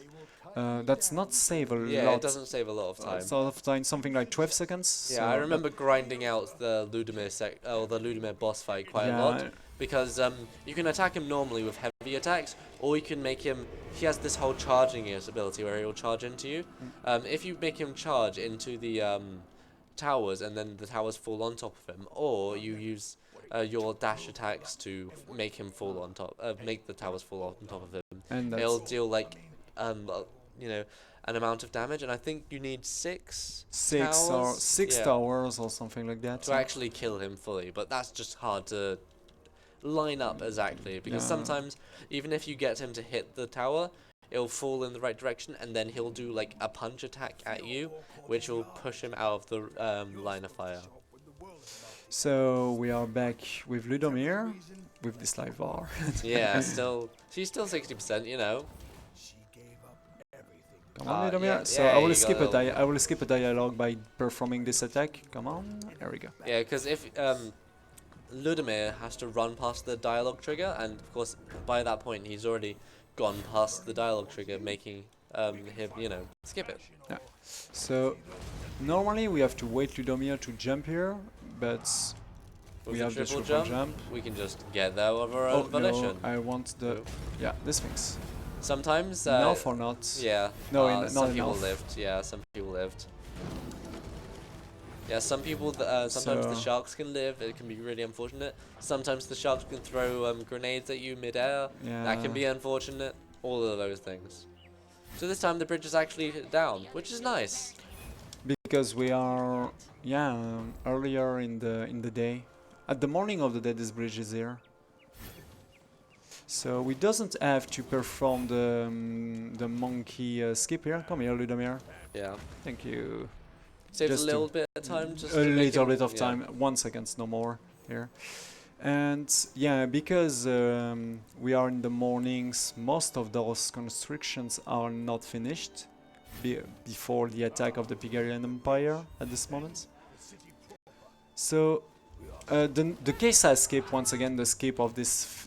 that's not save a yeah, lot. it doesn't save a lot of time. Sort of time, something like 12 seconds. Yeah, so I remember grinding out the Ludimir boss fight quite a lot because you can attack him normally with heavy attacks, or you can make him. He has this whole charging ability where he'll charge into you. If you make him charge into the towers and then the towers fall on top of him, or you use your dash attacks to make him fall on top, make the towers fall on top of him, and it'll deal like you know, an amount of damage, and I think you need six towers? Yeah, towers or something like that. to actually kill him fully, but that's just hard to line up exactly, because Yeah. sometimes even if you get him to hit the tower, it'll fall in the right direction, and then he'll do like a punch attack at you, which will push him out of the line of fire. So we are back with Ludomir with this live bar. Yeah, she's still 60%, you know. Come on, Ludomir. yeah, So yeah, I will you skip got I will skip a dialogue by performing this attack. Come on, there we go. Yeah, because if Ludimir has to run past the dialogue trigger, and of course by that point he's already gone past the dialogue trigger, making him, you know, skip it. So normally we have to wait Ludomir to jump here, but With we the have the triple triple jump, jump. we can just get there of our own Oh volition. no, I want the this things. Sometimes Enough or not? yeah, No, some not people enough. lived. Yeah, some people lived. Yeah, some people. Sometimes the So- sharks can live. It can be really unfortunate. Sometimes the sharks can throw grenades at you mid-air. That can be unfortunate. All of those things. So this time the bridge is actually down, which is nice. Because we are earlier in the day. At the morning of the day this bridge is here. So we doesn't have to perform the monkey skip here. Come here, Ludomir. Yeah. Thank you. Saves Just a little bit of time. Just A to make little him- bit of yeah. time, 1 second, no more here. And yeah, because we are in the mornings, most of those constrictions are not finished before the attack of the Pigarian Empire at this moment. So the case I skip, once again, the skip of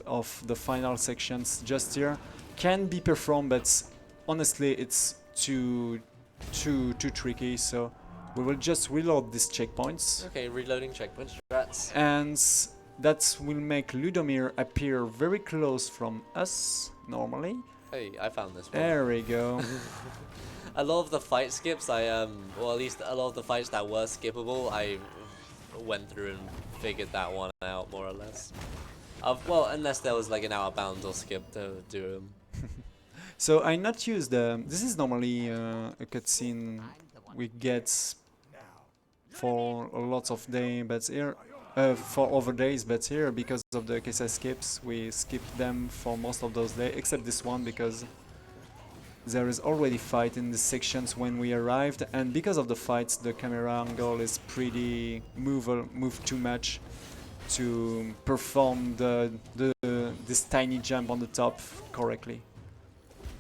of the final sections just here can be performed, but honestly it's too tricky. So we will just reload these checkpoints. Okay, reloading checkpoints. Rats. And that will make Ludomir appear very close from us normally. Hey, I found this one. There we go. A lot of the fight skips, or at least a lot of the fights that were skippable, I went through and figured that one out more or less. Well, unless there was like an out of bounds or skip to do them. So I not use the. This is normally a cutscene we get for lots of day, but here for over days. But here, because of the KSI skips, we skip them for most of those days, except this one because there is already fight in the sections when we arrived, and because of the fights, the camera angle is pretty moved too much to perform this tiny jump on the top correctly.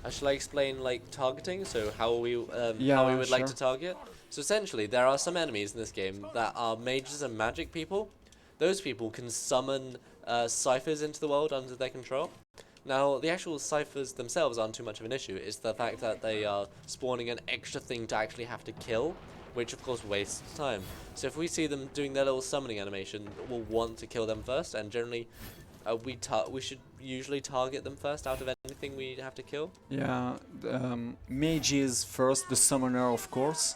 Shall I explain like targeting? So how we would sure. like to target? So essentially, there are some enemies in this game that are mages and magic people. Those people can summon ciphers into the world under their control. Now, the actual ciphers themselves aren't too much of an issue. It's the fact that they are spawning an extra thing to actually have to kill, which of course wastes time. So if we see them doing their little summoning animation, we'll want to kill them first, and generally we should usually target them first out of anything we have to kill. Yeah, mages first, the summoner of course,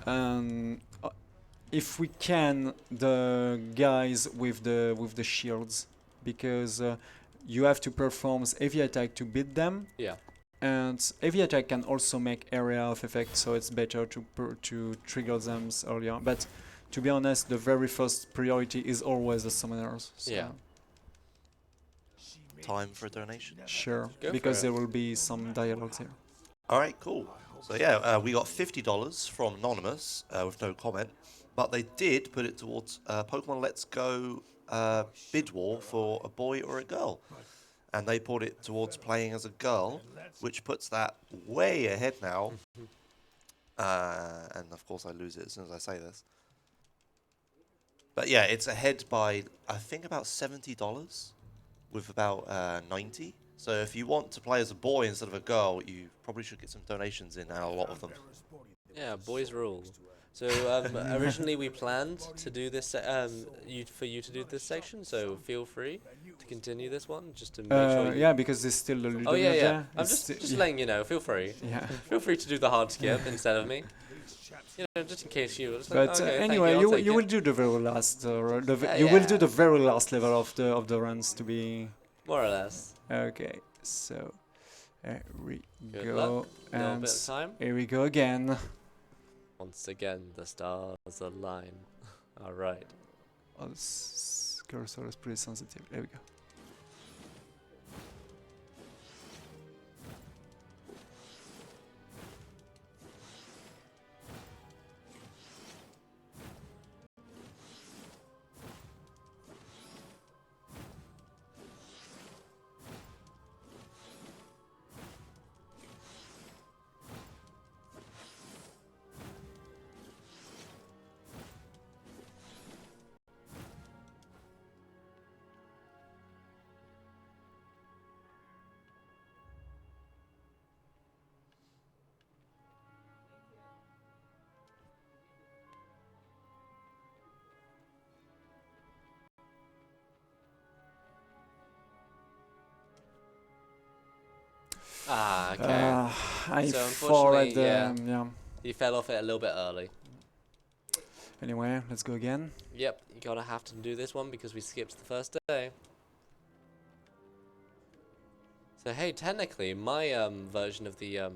and if we can, the guys with the shields, because you have to perform heavy attack to beat them. Yeah. And heavy attack can also make area of effect, so it's better to trigger them earlier. But to be honest, the very first priority is always the summoners. So Yeah. Time for a donation? Sure, Go because for it. there will be some dialogues here. All right, cool. So yeah, we got $50 from Anonymous with no comment, but they did put it towards Pokemon Let's Go bid war for a boy or a girl. And they put it towards playing as a girl, which puts that way ahead now. And of course I lose it as soon as I say this. But yeah, it's ahead by, I think, about $70 with about 90. So if you want to play as a boy instead of a girl, you probably should get some donations in, and a lot of them. Yeah, boys rule. So originally we planned to do this, for you to do this section. So feel free to continue this one, just to make sure. Yeah, because there's still the Ludomir Oh yeah, yeah. there. I'm It's just yeah. letting you know. Feel free. Yeah. Feel free to do the hard skip instead of me. You know, just in case you. Just like, But okay, thank anyway, I'll take you it. will do the very last. Yeah, you will do yeah. the very last level of the runs to be. More or less. Okay, so here we Good go, luck. Little and bit of time. here we go again. Once again, the stars align. All right. Oh, this cursor is pretty sensitive. There we go. Ah, okay. I So fall at unfortunately, the yeah. You fell off it a little bit early. Anyway, let's go again. Yep, you gotta have to do this one because we skipped the first day. So hey, technically, my version of the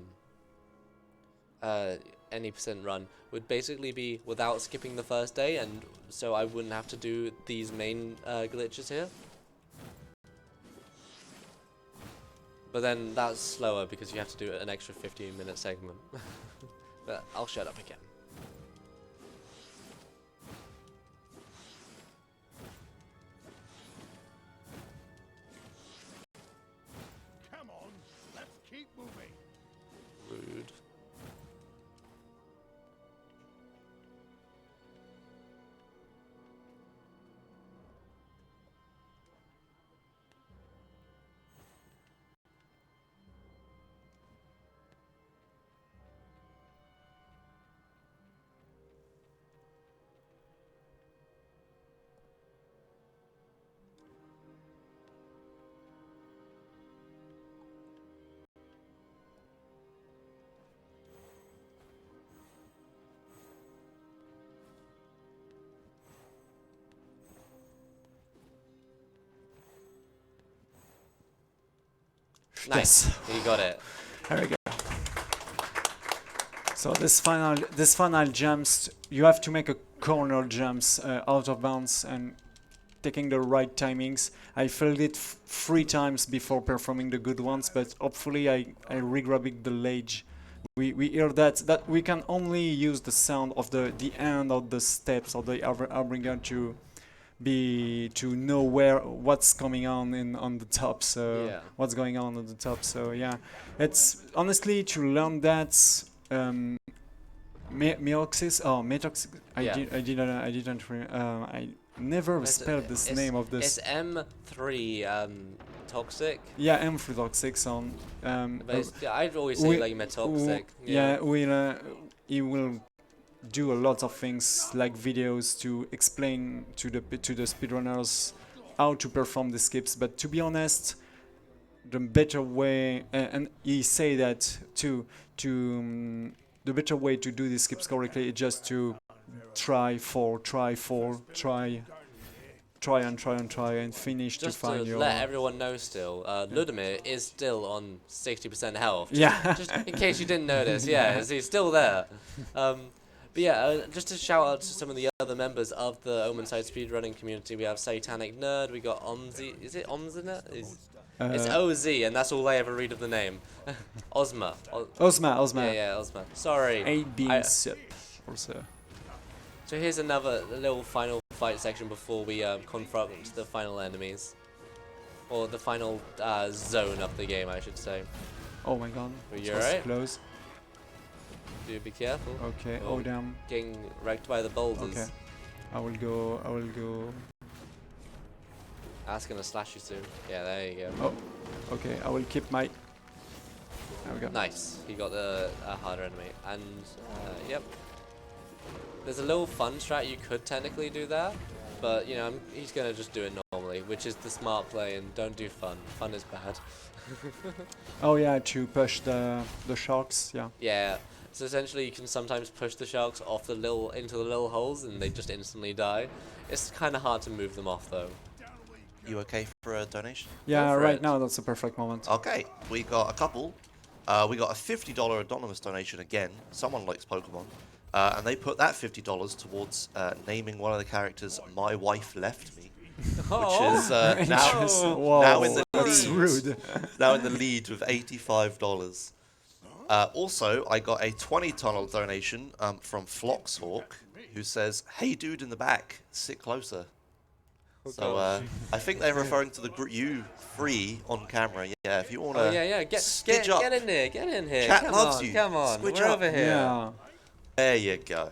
any percent run would basically be without skipping the first day, and so I wouldn't have to do these main glitches here. But then that's slower because you have to do an extra 15-minute segment. But I'll shut up again. Come on, let's keep moving. Rude. Nice. Yes. You got it. There we go. So this final jumps, you have to make a corner jumps out of bounds and taking the right timings. I failed it 3 times before performing the good ones, but hopefully I re-grabbing the ledge. We hear that we can only use the sound of the end of the steps of the harbinger to know what's coming on the top. So Yeah. what's going on the top. So yeah, it's honestly to learn that. Meoxys. Yeah. I never spelled this name of this. It's M3 toxic. Yeah, M3 toxic on. But I'd always say like metoxic. He will do a lot of things like videos to explain to the speedrunners how to perform the skips. But to be honest, the better way, and he say that too, the better way to do these skips correctly is just to try and finish Just to find to your. let everyone know still, Ludimir is still on 60% health. Yeah. Just in case you didn't notice, yeah, he's still there. But yeah, just to shout out to some of the other members of the Omensight speedrunning community, we have Satanic Nerd, we got Omzi, is it Omzina? It's OZ, and that's all I ever read of the name. Ozma. Osma. Yeah, Ozma. Sorry. 8 beans also. So here's another little final fight section before we confront the final enemies. Or the final zone of the game, I should say. Oh my god. Are you It was alright? close. Do be careful. Okay. Oh. Oh damn. Getting wrecked by the boulders. Okay. I will go. That's gonna slash you soon. Yeah, there you go. Oh. Okay. I will keep my. There we go. Nice. He got the harder enemy. And, yep. There's a little fun strat you could technically do that. But, you know, he's gonna just do it normally, which is the smart play, and don't do fun. Fun is bad. Oh yeah, to push the sharks. Yeah. Yeah. So essentially, you can sometimes push the sharks off the into the little holes, and they just instantly die. It's kind of hard to move them off, though. You okay for a donation? Yeah. for Right it. now, that's a perfect moment. Okay, we got a couple. We got a $50 anonymous donation again. Someone likes Pokemon. And they put that $50 towards naming one of the characters My Wife Left Me. Which is now in the That's lead. rude. Now in the lead with $85. Also, I got a $20 donation from Floxhawk, who says, "Hey, dude in the back, sit closer." So I think they're referring to you three on camera. Yeah, if you want to. Oh yeah, get in there, get in here. Chat come loves on, you. come on, Switch we're up. over here. Yeah. There you go.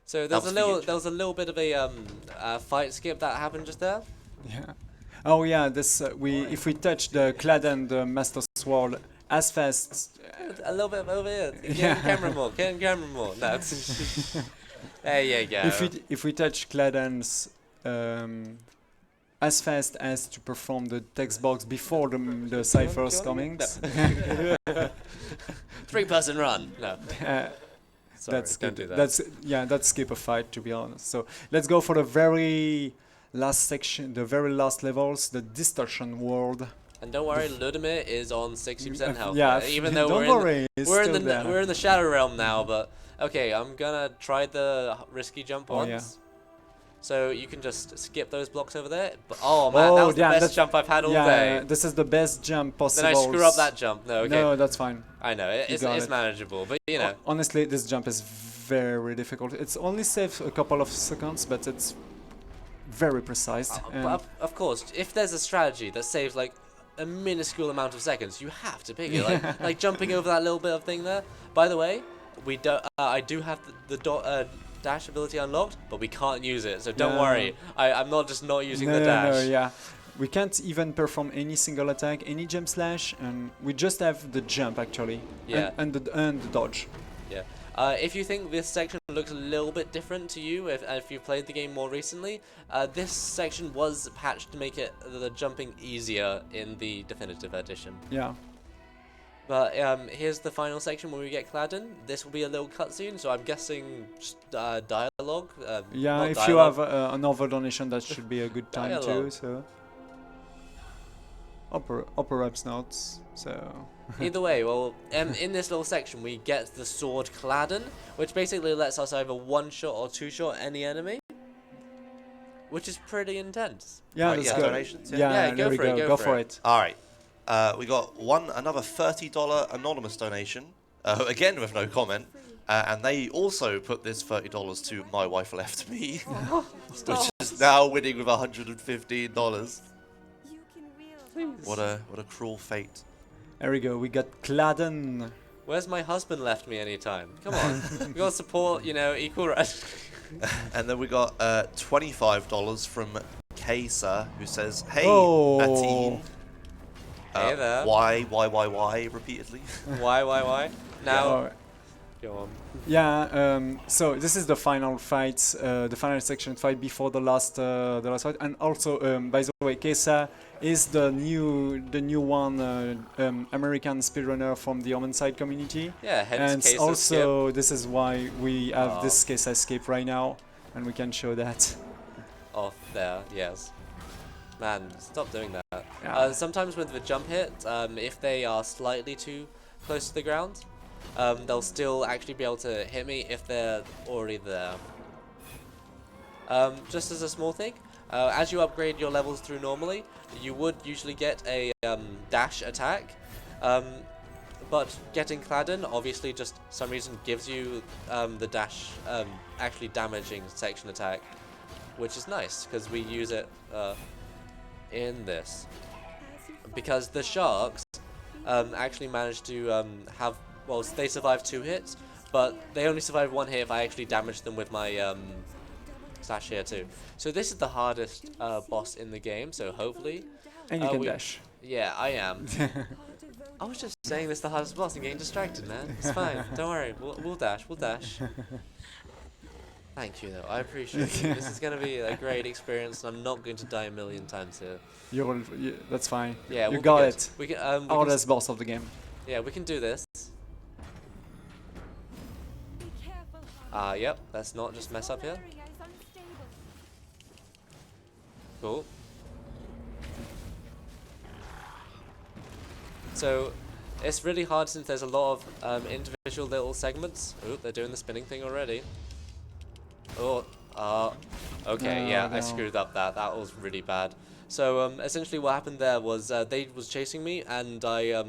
So That was for you, there was a little bit of a fight skip that happened just there. Yeah. Oh yeah. This if we touch the Clad and the Master Sword as fast. A little bit over here. Get Yeah. in camera more. Get in camera more. No. There you go. If we touch Claden's as fast as to perform the text box before the ciphers coming. 3-person run. No. Sorry, That's don't good. do that. That's skip a fight, to be honest. So let's go for the very last section, the very last levels, the distortion world. And don't worry, Ludimir is on 60% health. Yeah, even though don't worry, it's still there. we're in the Shadow Realm now, but okay, I'm gonna try the risky jump Oh, once. yeah. So you can just skip those blocks over there. But, oh man, that was the best jump I've had all day. This is the best jump possible. Then I screw up that jump. No, okay. No, that's fine. I know, it's got it. manageable, but you know. Honestly, this jump is very difficult. It's only saves a couple of seconds, but it's very precise. and But of course, if there's a strategy that saves like a minuscule amount of seconds, you have to pick it. Like jumping over that little bit of thing there. By the way, we don't. I do have the dash ability unlocked, but we can't use it. So don't No. worry. I'm not just not using no, the dash. No, yeah. We can't even perform any single attack, any jump slash, and we just have the jump actually. Yeah. And the dodge. Yeah. If you think this section looks a little bit different to you, if you've played the game more recently, this section was patched to make it the jumping easier in the definitive edition. Yeah. But here's the final section where we get Cladden. This will be a little cutscene, so I'm guessing dialogue. Yeah, not if dialogue. you have another donation, that should be a good time too. Dialogue. So. or perhaps not. So Either way, well, in this little section we get the sword Cladden, which basically lets us either one-shot or two-shot any enemy, which is pretty intense. yeah, Right, let's yeah, go. donations, yeah. Yeah, Yeah, there we go. Go for it. All right. We got another $30 anonymous donation, again with no comment, and they also put this $30 to my wife left me, which is now winning with $115. What a cruel fate. There we go. We got Cladden. Where's my husband left me anytime? Come on, we gotta support, equal rights. And then we got $25 from Kesa, who says, "Hey, Oh. AEtienne." Hey there. Why repeatedly? Why? Now, Oh, go on. yeah. So this is the final fight, the final section fight before the last fight, and also, by the way, Kesa is the new one, American speedrunner from the Omensight community. Yeah, hence And case of also, skip. this is why we have Oh. this Kesa escape right now, and we can show that. Off there, yes. Man, stop doing that. Yeah. Sometimes with the jump hit, if they are slightly too close to the ground, they'll still actually be able to hit me if they're already there. Just as a small thing, as you upgrade your levels through normally, you would usually get a dash attack, but getting Cladden obviously just some reason gives you the dash actually damaging section attack, which is nice because we use it in this. Because the sharks actually managed to have, well, they survived 2 hits, but they only survived 1 hit if I actually damaged them with my slash here too. So this is the hardest boss in the game, so hopefully... And you can dash. Yeah, I am. I was just saying this is the hardest boss and getting distracted, man. It's fine, don't worry, we'll dash. Thank you, though. I appreciate it. This is going to be a great experience, and I'm not going to die a million times here. That's fine. Yeah, you we'll got be it. good. We can, Hardest boss of the game. yeah, we can do this. Yep. Let's not just mess up here. Cool. So, it's really hard since there's a lot of individual little segments. Oh, they're doing the spinning thing already. Oh, okay, yeah, I no. screwed up that. That was really bad. So, essentially what happened there was they was chasing me and I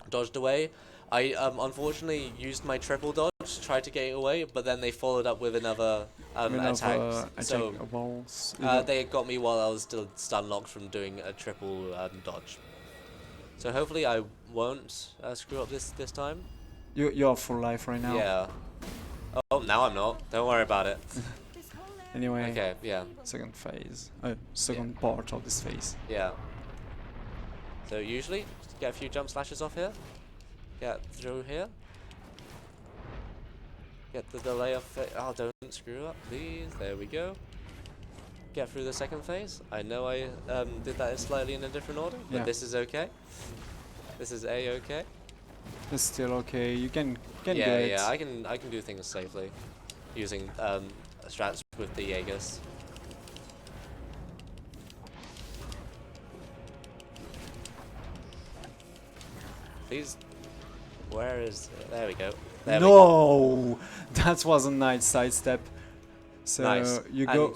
dodged away. I unfortunately used my triple dodge to try to get away, but then they followed up with another attack. So, they got me while I was still stun locked from doing a triple dodge. So hopefully I won't screw up this time. You're full life right now. Yeah. Oh, now I'm not. Don't worry about it. Anyway. Okay, yeah. Second phase. Second part of this phase. Yeah. So usually, just get a few jump slashes off here. Get through here. Get the delay of it. Oh, don't screw up, please. There we go. Get through the second phase. I know I did that slightly in a different order, but Yeah. this is okay. This is A-okay. It's still okay. You can Yeah, do it. yeah, I can do things safely using strats with the Jaegers. Please, where is it? There we go. There we go. No, that was a nice sidestep. So Nice. you go.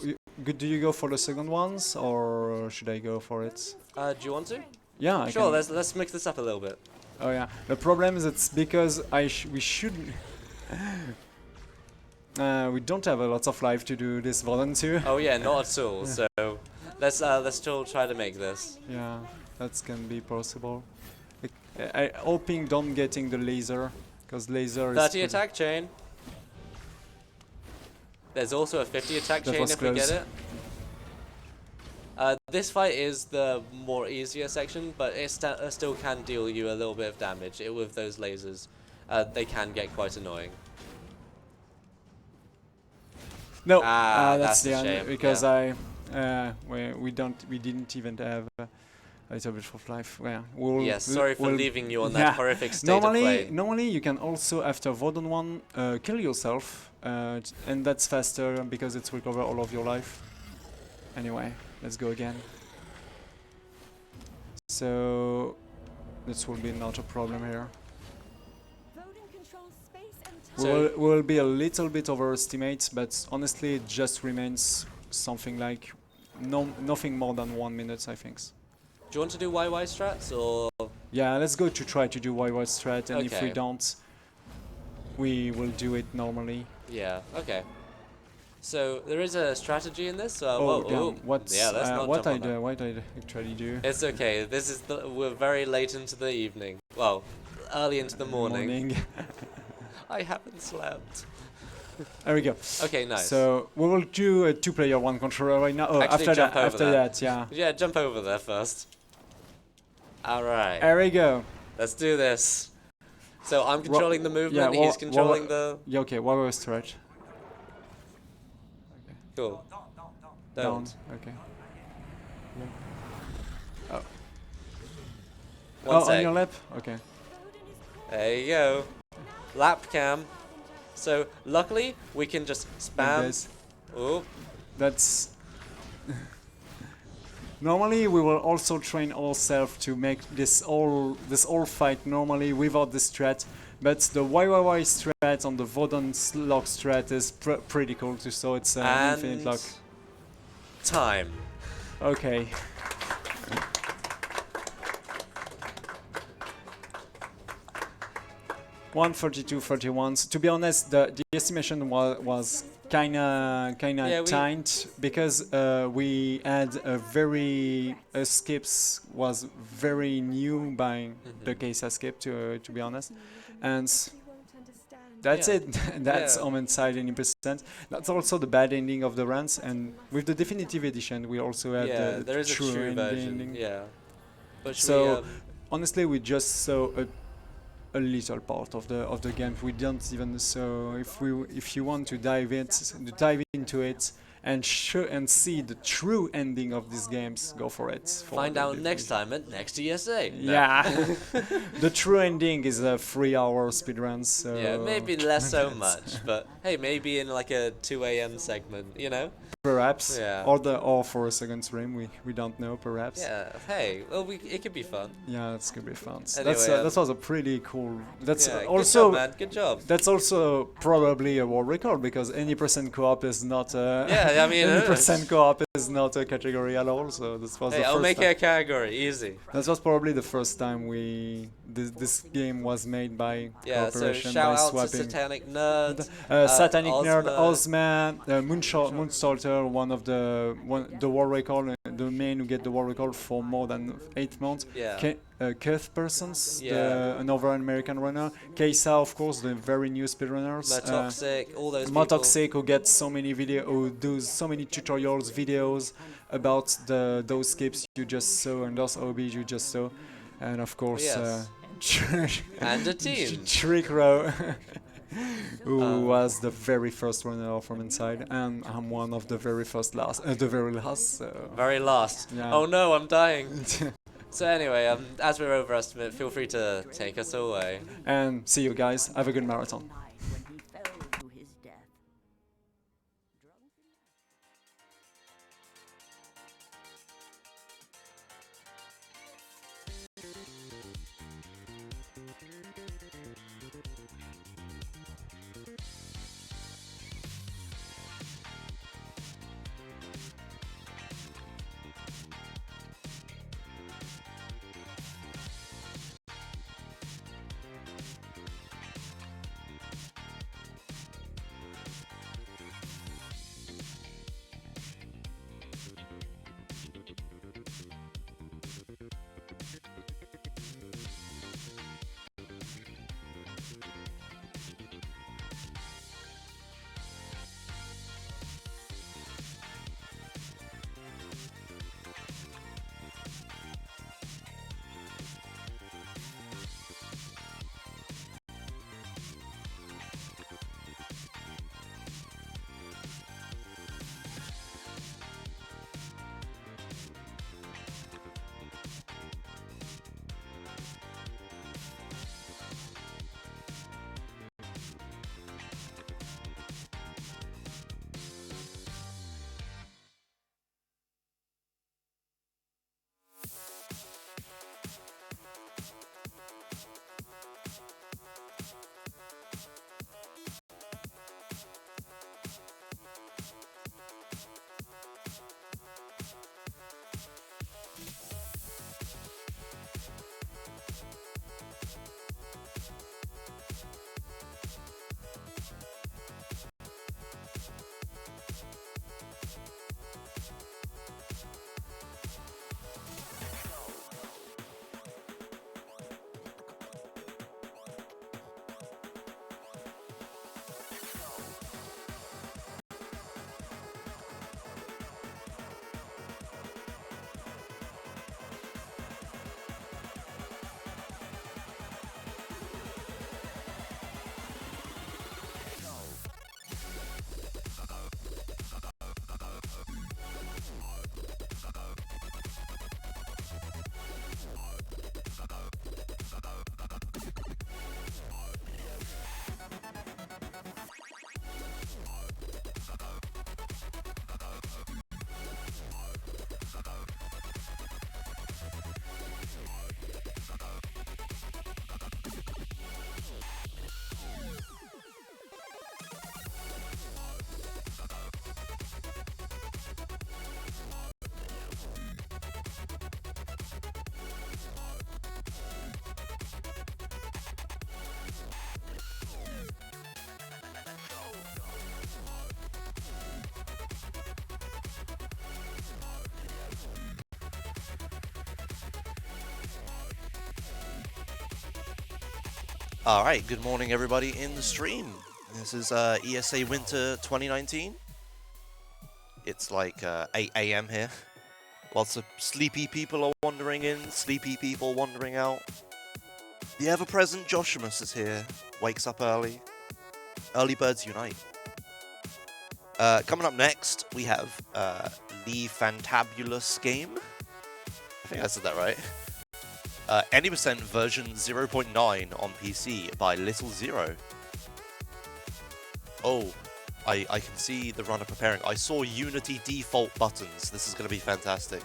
Do you go for the second ones, or should I go for it? Do you want to? Yeah, I Sure. can. Let's mix this up a little bit. Oh yeah. The problem is it's because we should. We don't have a lot of life to do this volunteer. Oh yeah, not at all. So let's still try to make this. Yeah, that can be possible. I hoping don't getting the laser, because laser is 30 pretty- attack chain. There's also a 50 attack That chain was if we get close. it. This fight is the more easier section, but it still can deal you a little bit of damage with those lasers. They can get quite annoying. No, that's that's a the shame, end because yeah. we didn't even have a little bit of life. Yeah, we'll, Yes, sorry for we'll- leaving you on that yeah. horrific state of play. Normally you can also after Vodun 1 kill yourself, and that's faster because it's recover all of your life. Anyway, let's go again. So this will be not a problem here. Voting controls space and time. We will be a little bit overestimate, but honestly it just remains something like nothing more than 1 minute, I think. Do you want to do YY strats or? Yeah, let's go to try to do YY strat, and if we Okay. don't, we will do it normally. Yeah. Okay. So there is a strategy in this. Oh, whoa, damn. ooh. What's, Yeah, let's not what jump on that. what I actually do? It's okay. This is we're very late into the evening. Well, early into the morning. I haven't slept. There we go. Okay, nice. So we will do a 2-player 1 controller right now. Oh, Actually, after jump that, over after that. that, yeah. Yeah, jump over there first. All right. There we go. Let's do this. So I'm controlling the movement. yeah, He's controlling the. Yeah, okay. YY strat. Cool. Down. Don't. Okay. One Oh, on sec. your lap. Okay. There you go. Lap cam. So luckily we can just Like spam. this. Oh, That's. Normally, we will also train ourselves to make this all fight normally without the strat, but the YYY strat on the Vodon lock strat is pretty cool too. So it's an infinite lock. time. Okay. $132.31. To be honest, the estimation was kinda Yeah, we- tight because we had a very skips was very new by the case skip to be honest, and You won't understand. that's Yeah. it. That's Yeah. Omensight in percent. That's also the bad ending of the runs, and with the definitive edition, we also have Yeah, the there is a true version. ending. Yeah. But should So, we, honestly, we just saw a little part of the game. We don't even so if you want to dive into it and see the true ending of these games, go for it. find out next time at Next ESA. No. Yeah, the true ending is a 3-hour speedrun. So Yeah, maybe less so much, but hey, maybe in like a 2 a.m. segment, you know? perhaps, Yeah. or for a second stream, we don't know, perhaps. Yeah. Hey, well, it could be fun. Yeah, that's gonna be fun. Anyway, That was a pretty cool. That's Yeah, also good job, man. Good job. that's also probably a world record because any percent co-op is not a Yeah, I mean, any percent co-op is not a category at all. So this was Hey, the I'll first make time. it a category. Easy. That was probably the first time this game was made by Yeah. So cooperation shout by out swapping. to Satanic Nerd. Satanic Nerd, Ozma. Ozma, Moonstalter, one of the world record, the man who get the world record for more than 8 months. Yeah. Keith Persons, Yeah. another American runner. Kesa, of course, the very new speedrunners. Toxic. All those More people. Toxic, who gets so many who does so many tutorials, videos about those skips you just saw and those OBs you just saw, and of course, Yes. And a team. Trick Row, who was the very first runner from inside, and I'm one of the very last. So. Very last. Yeah. Oh no, I'm dying. So anyway, as we're overestimate, feel free to take us away. And see you guys. Have a good marathon. When he fell to his death. Alright, good morning everybody in the stream. This is ESA Winter 2019. It's like 8 AM here. Lots of sleepy people are wandering in, sleepy people wandering out. The ever-present Joshimus is here, wakes up early. Early birds unite. Coming up next, we have the Fantabulous game. I think I said that right. Any percent version 0.9 on PC by Little Zero. Oh, I can see the runner preparing. I saw Unity default buttons. This is going to be fantastic.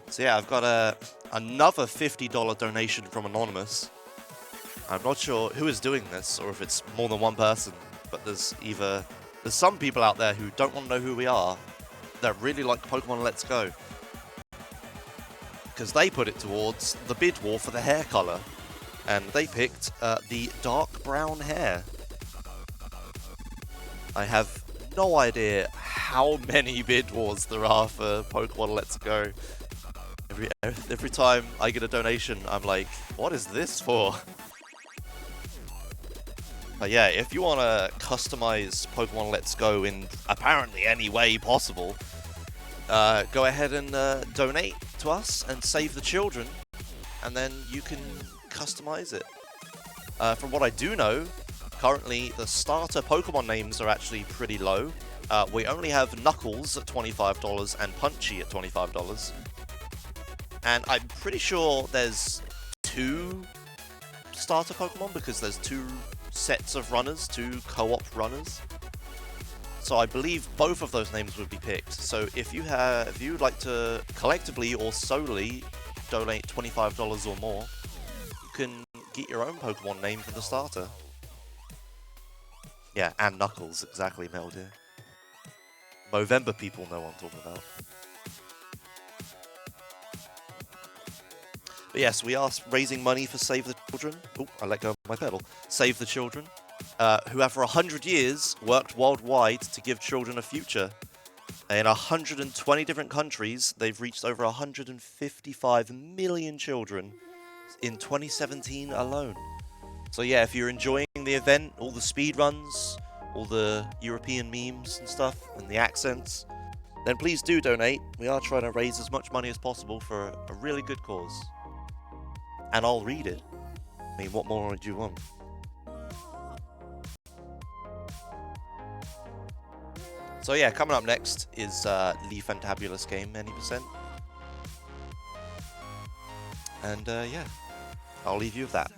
So yeah, I've got another $50 donation from Anonymous. I'm not sure who is doing this, or if it's more than one person, but there's some people out there who don't want to know who we are, that really like Pokemon Let's Go. Because they put it towards the bid war for the hair color. And they picked the dark brown hair. I have no idea how many bid wars there are for Pokemon Let's Go. Every time I get a donation, I'm like, what is this for? But yeah, if you want to customize Pokemon Let's Go in apparently any way possible, go ahead and donate to us and save the children, and then you can customize it. From what I do know, currently the starter Pokemon names are actually pretty low. We only have Knuckles at $25 and Punchy at $25. And I'm pretty sure there's 2 starter Pokemon because there's 2 sets of runners, 2 co-op runners. So I believe both of those names would be picked. So if you'd like to collectively or solely donate $25 or more, you can get your own Pokemon name for the starter. Yeah, and Knuckles, exactly, Mel dear. Movember people know what I'm talking about. But yes, we are raising money for Save the Children. Oh, I let go of my pedal. Save the Children, who have for 100 years worked worldwide to give children a future. In 120 different countries, they've reached over 155 million children in 2017 alone. So yeah, if you're enjoying the event, all the speedruns, all the European memes and stuff, and the accents, then please do donate. We are trying to raise as much money as possible for a really good cause. And I'll read it. I mean, what more do you want? So yeah, coming up next is the Fantabulous game, any percent. And yeah, I'll leave you with that.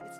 It's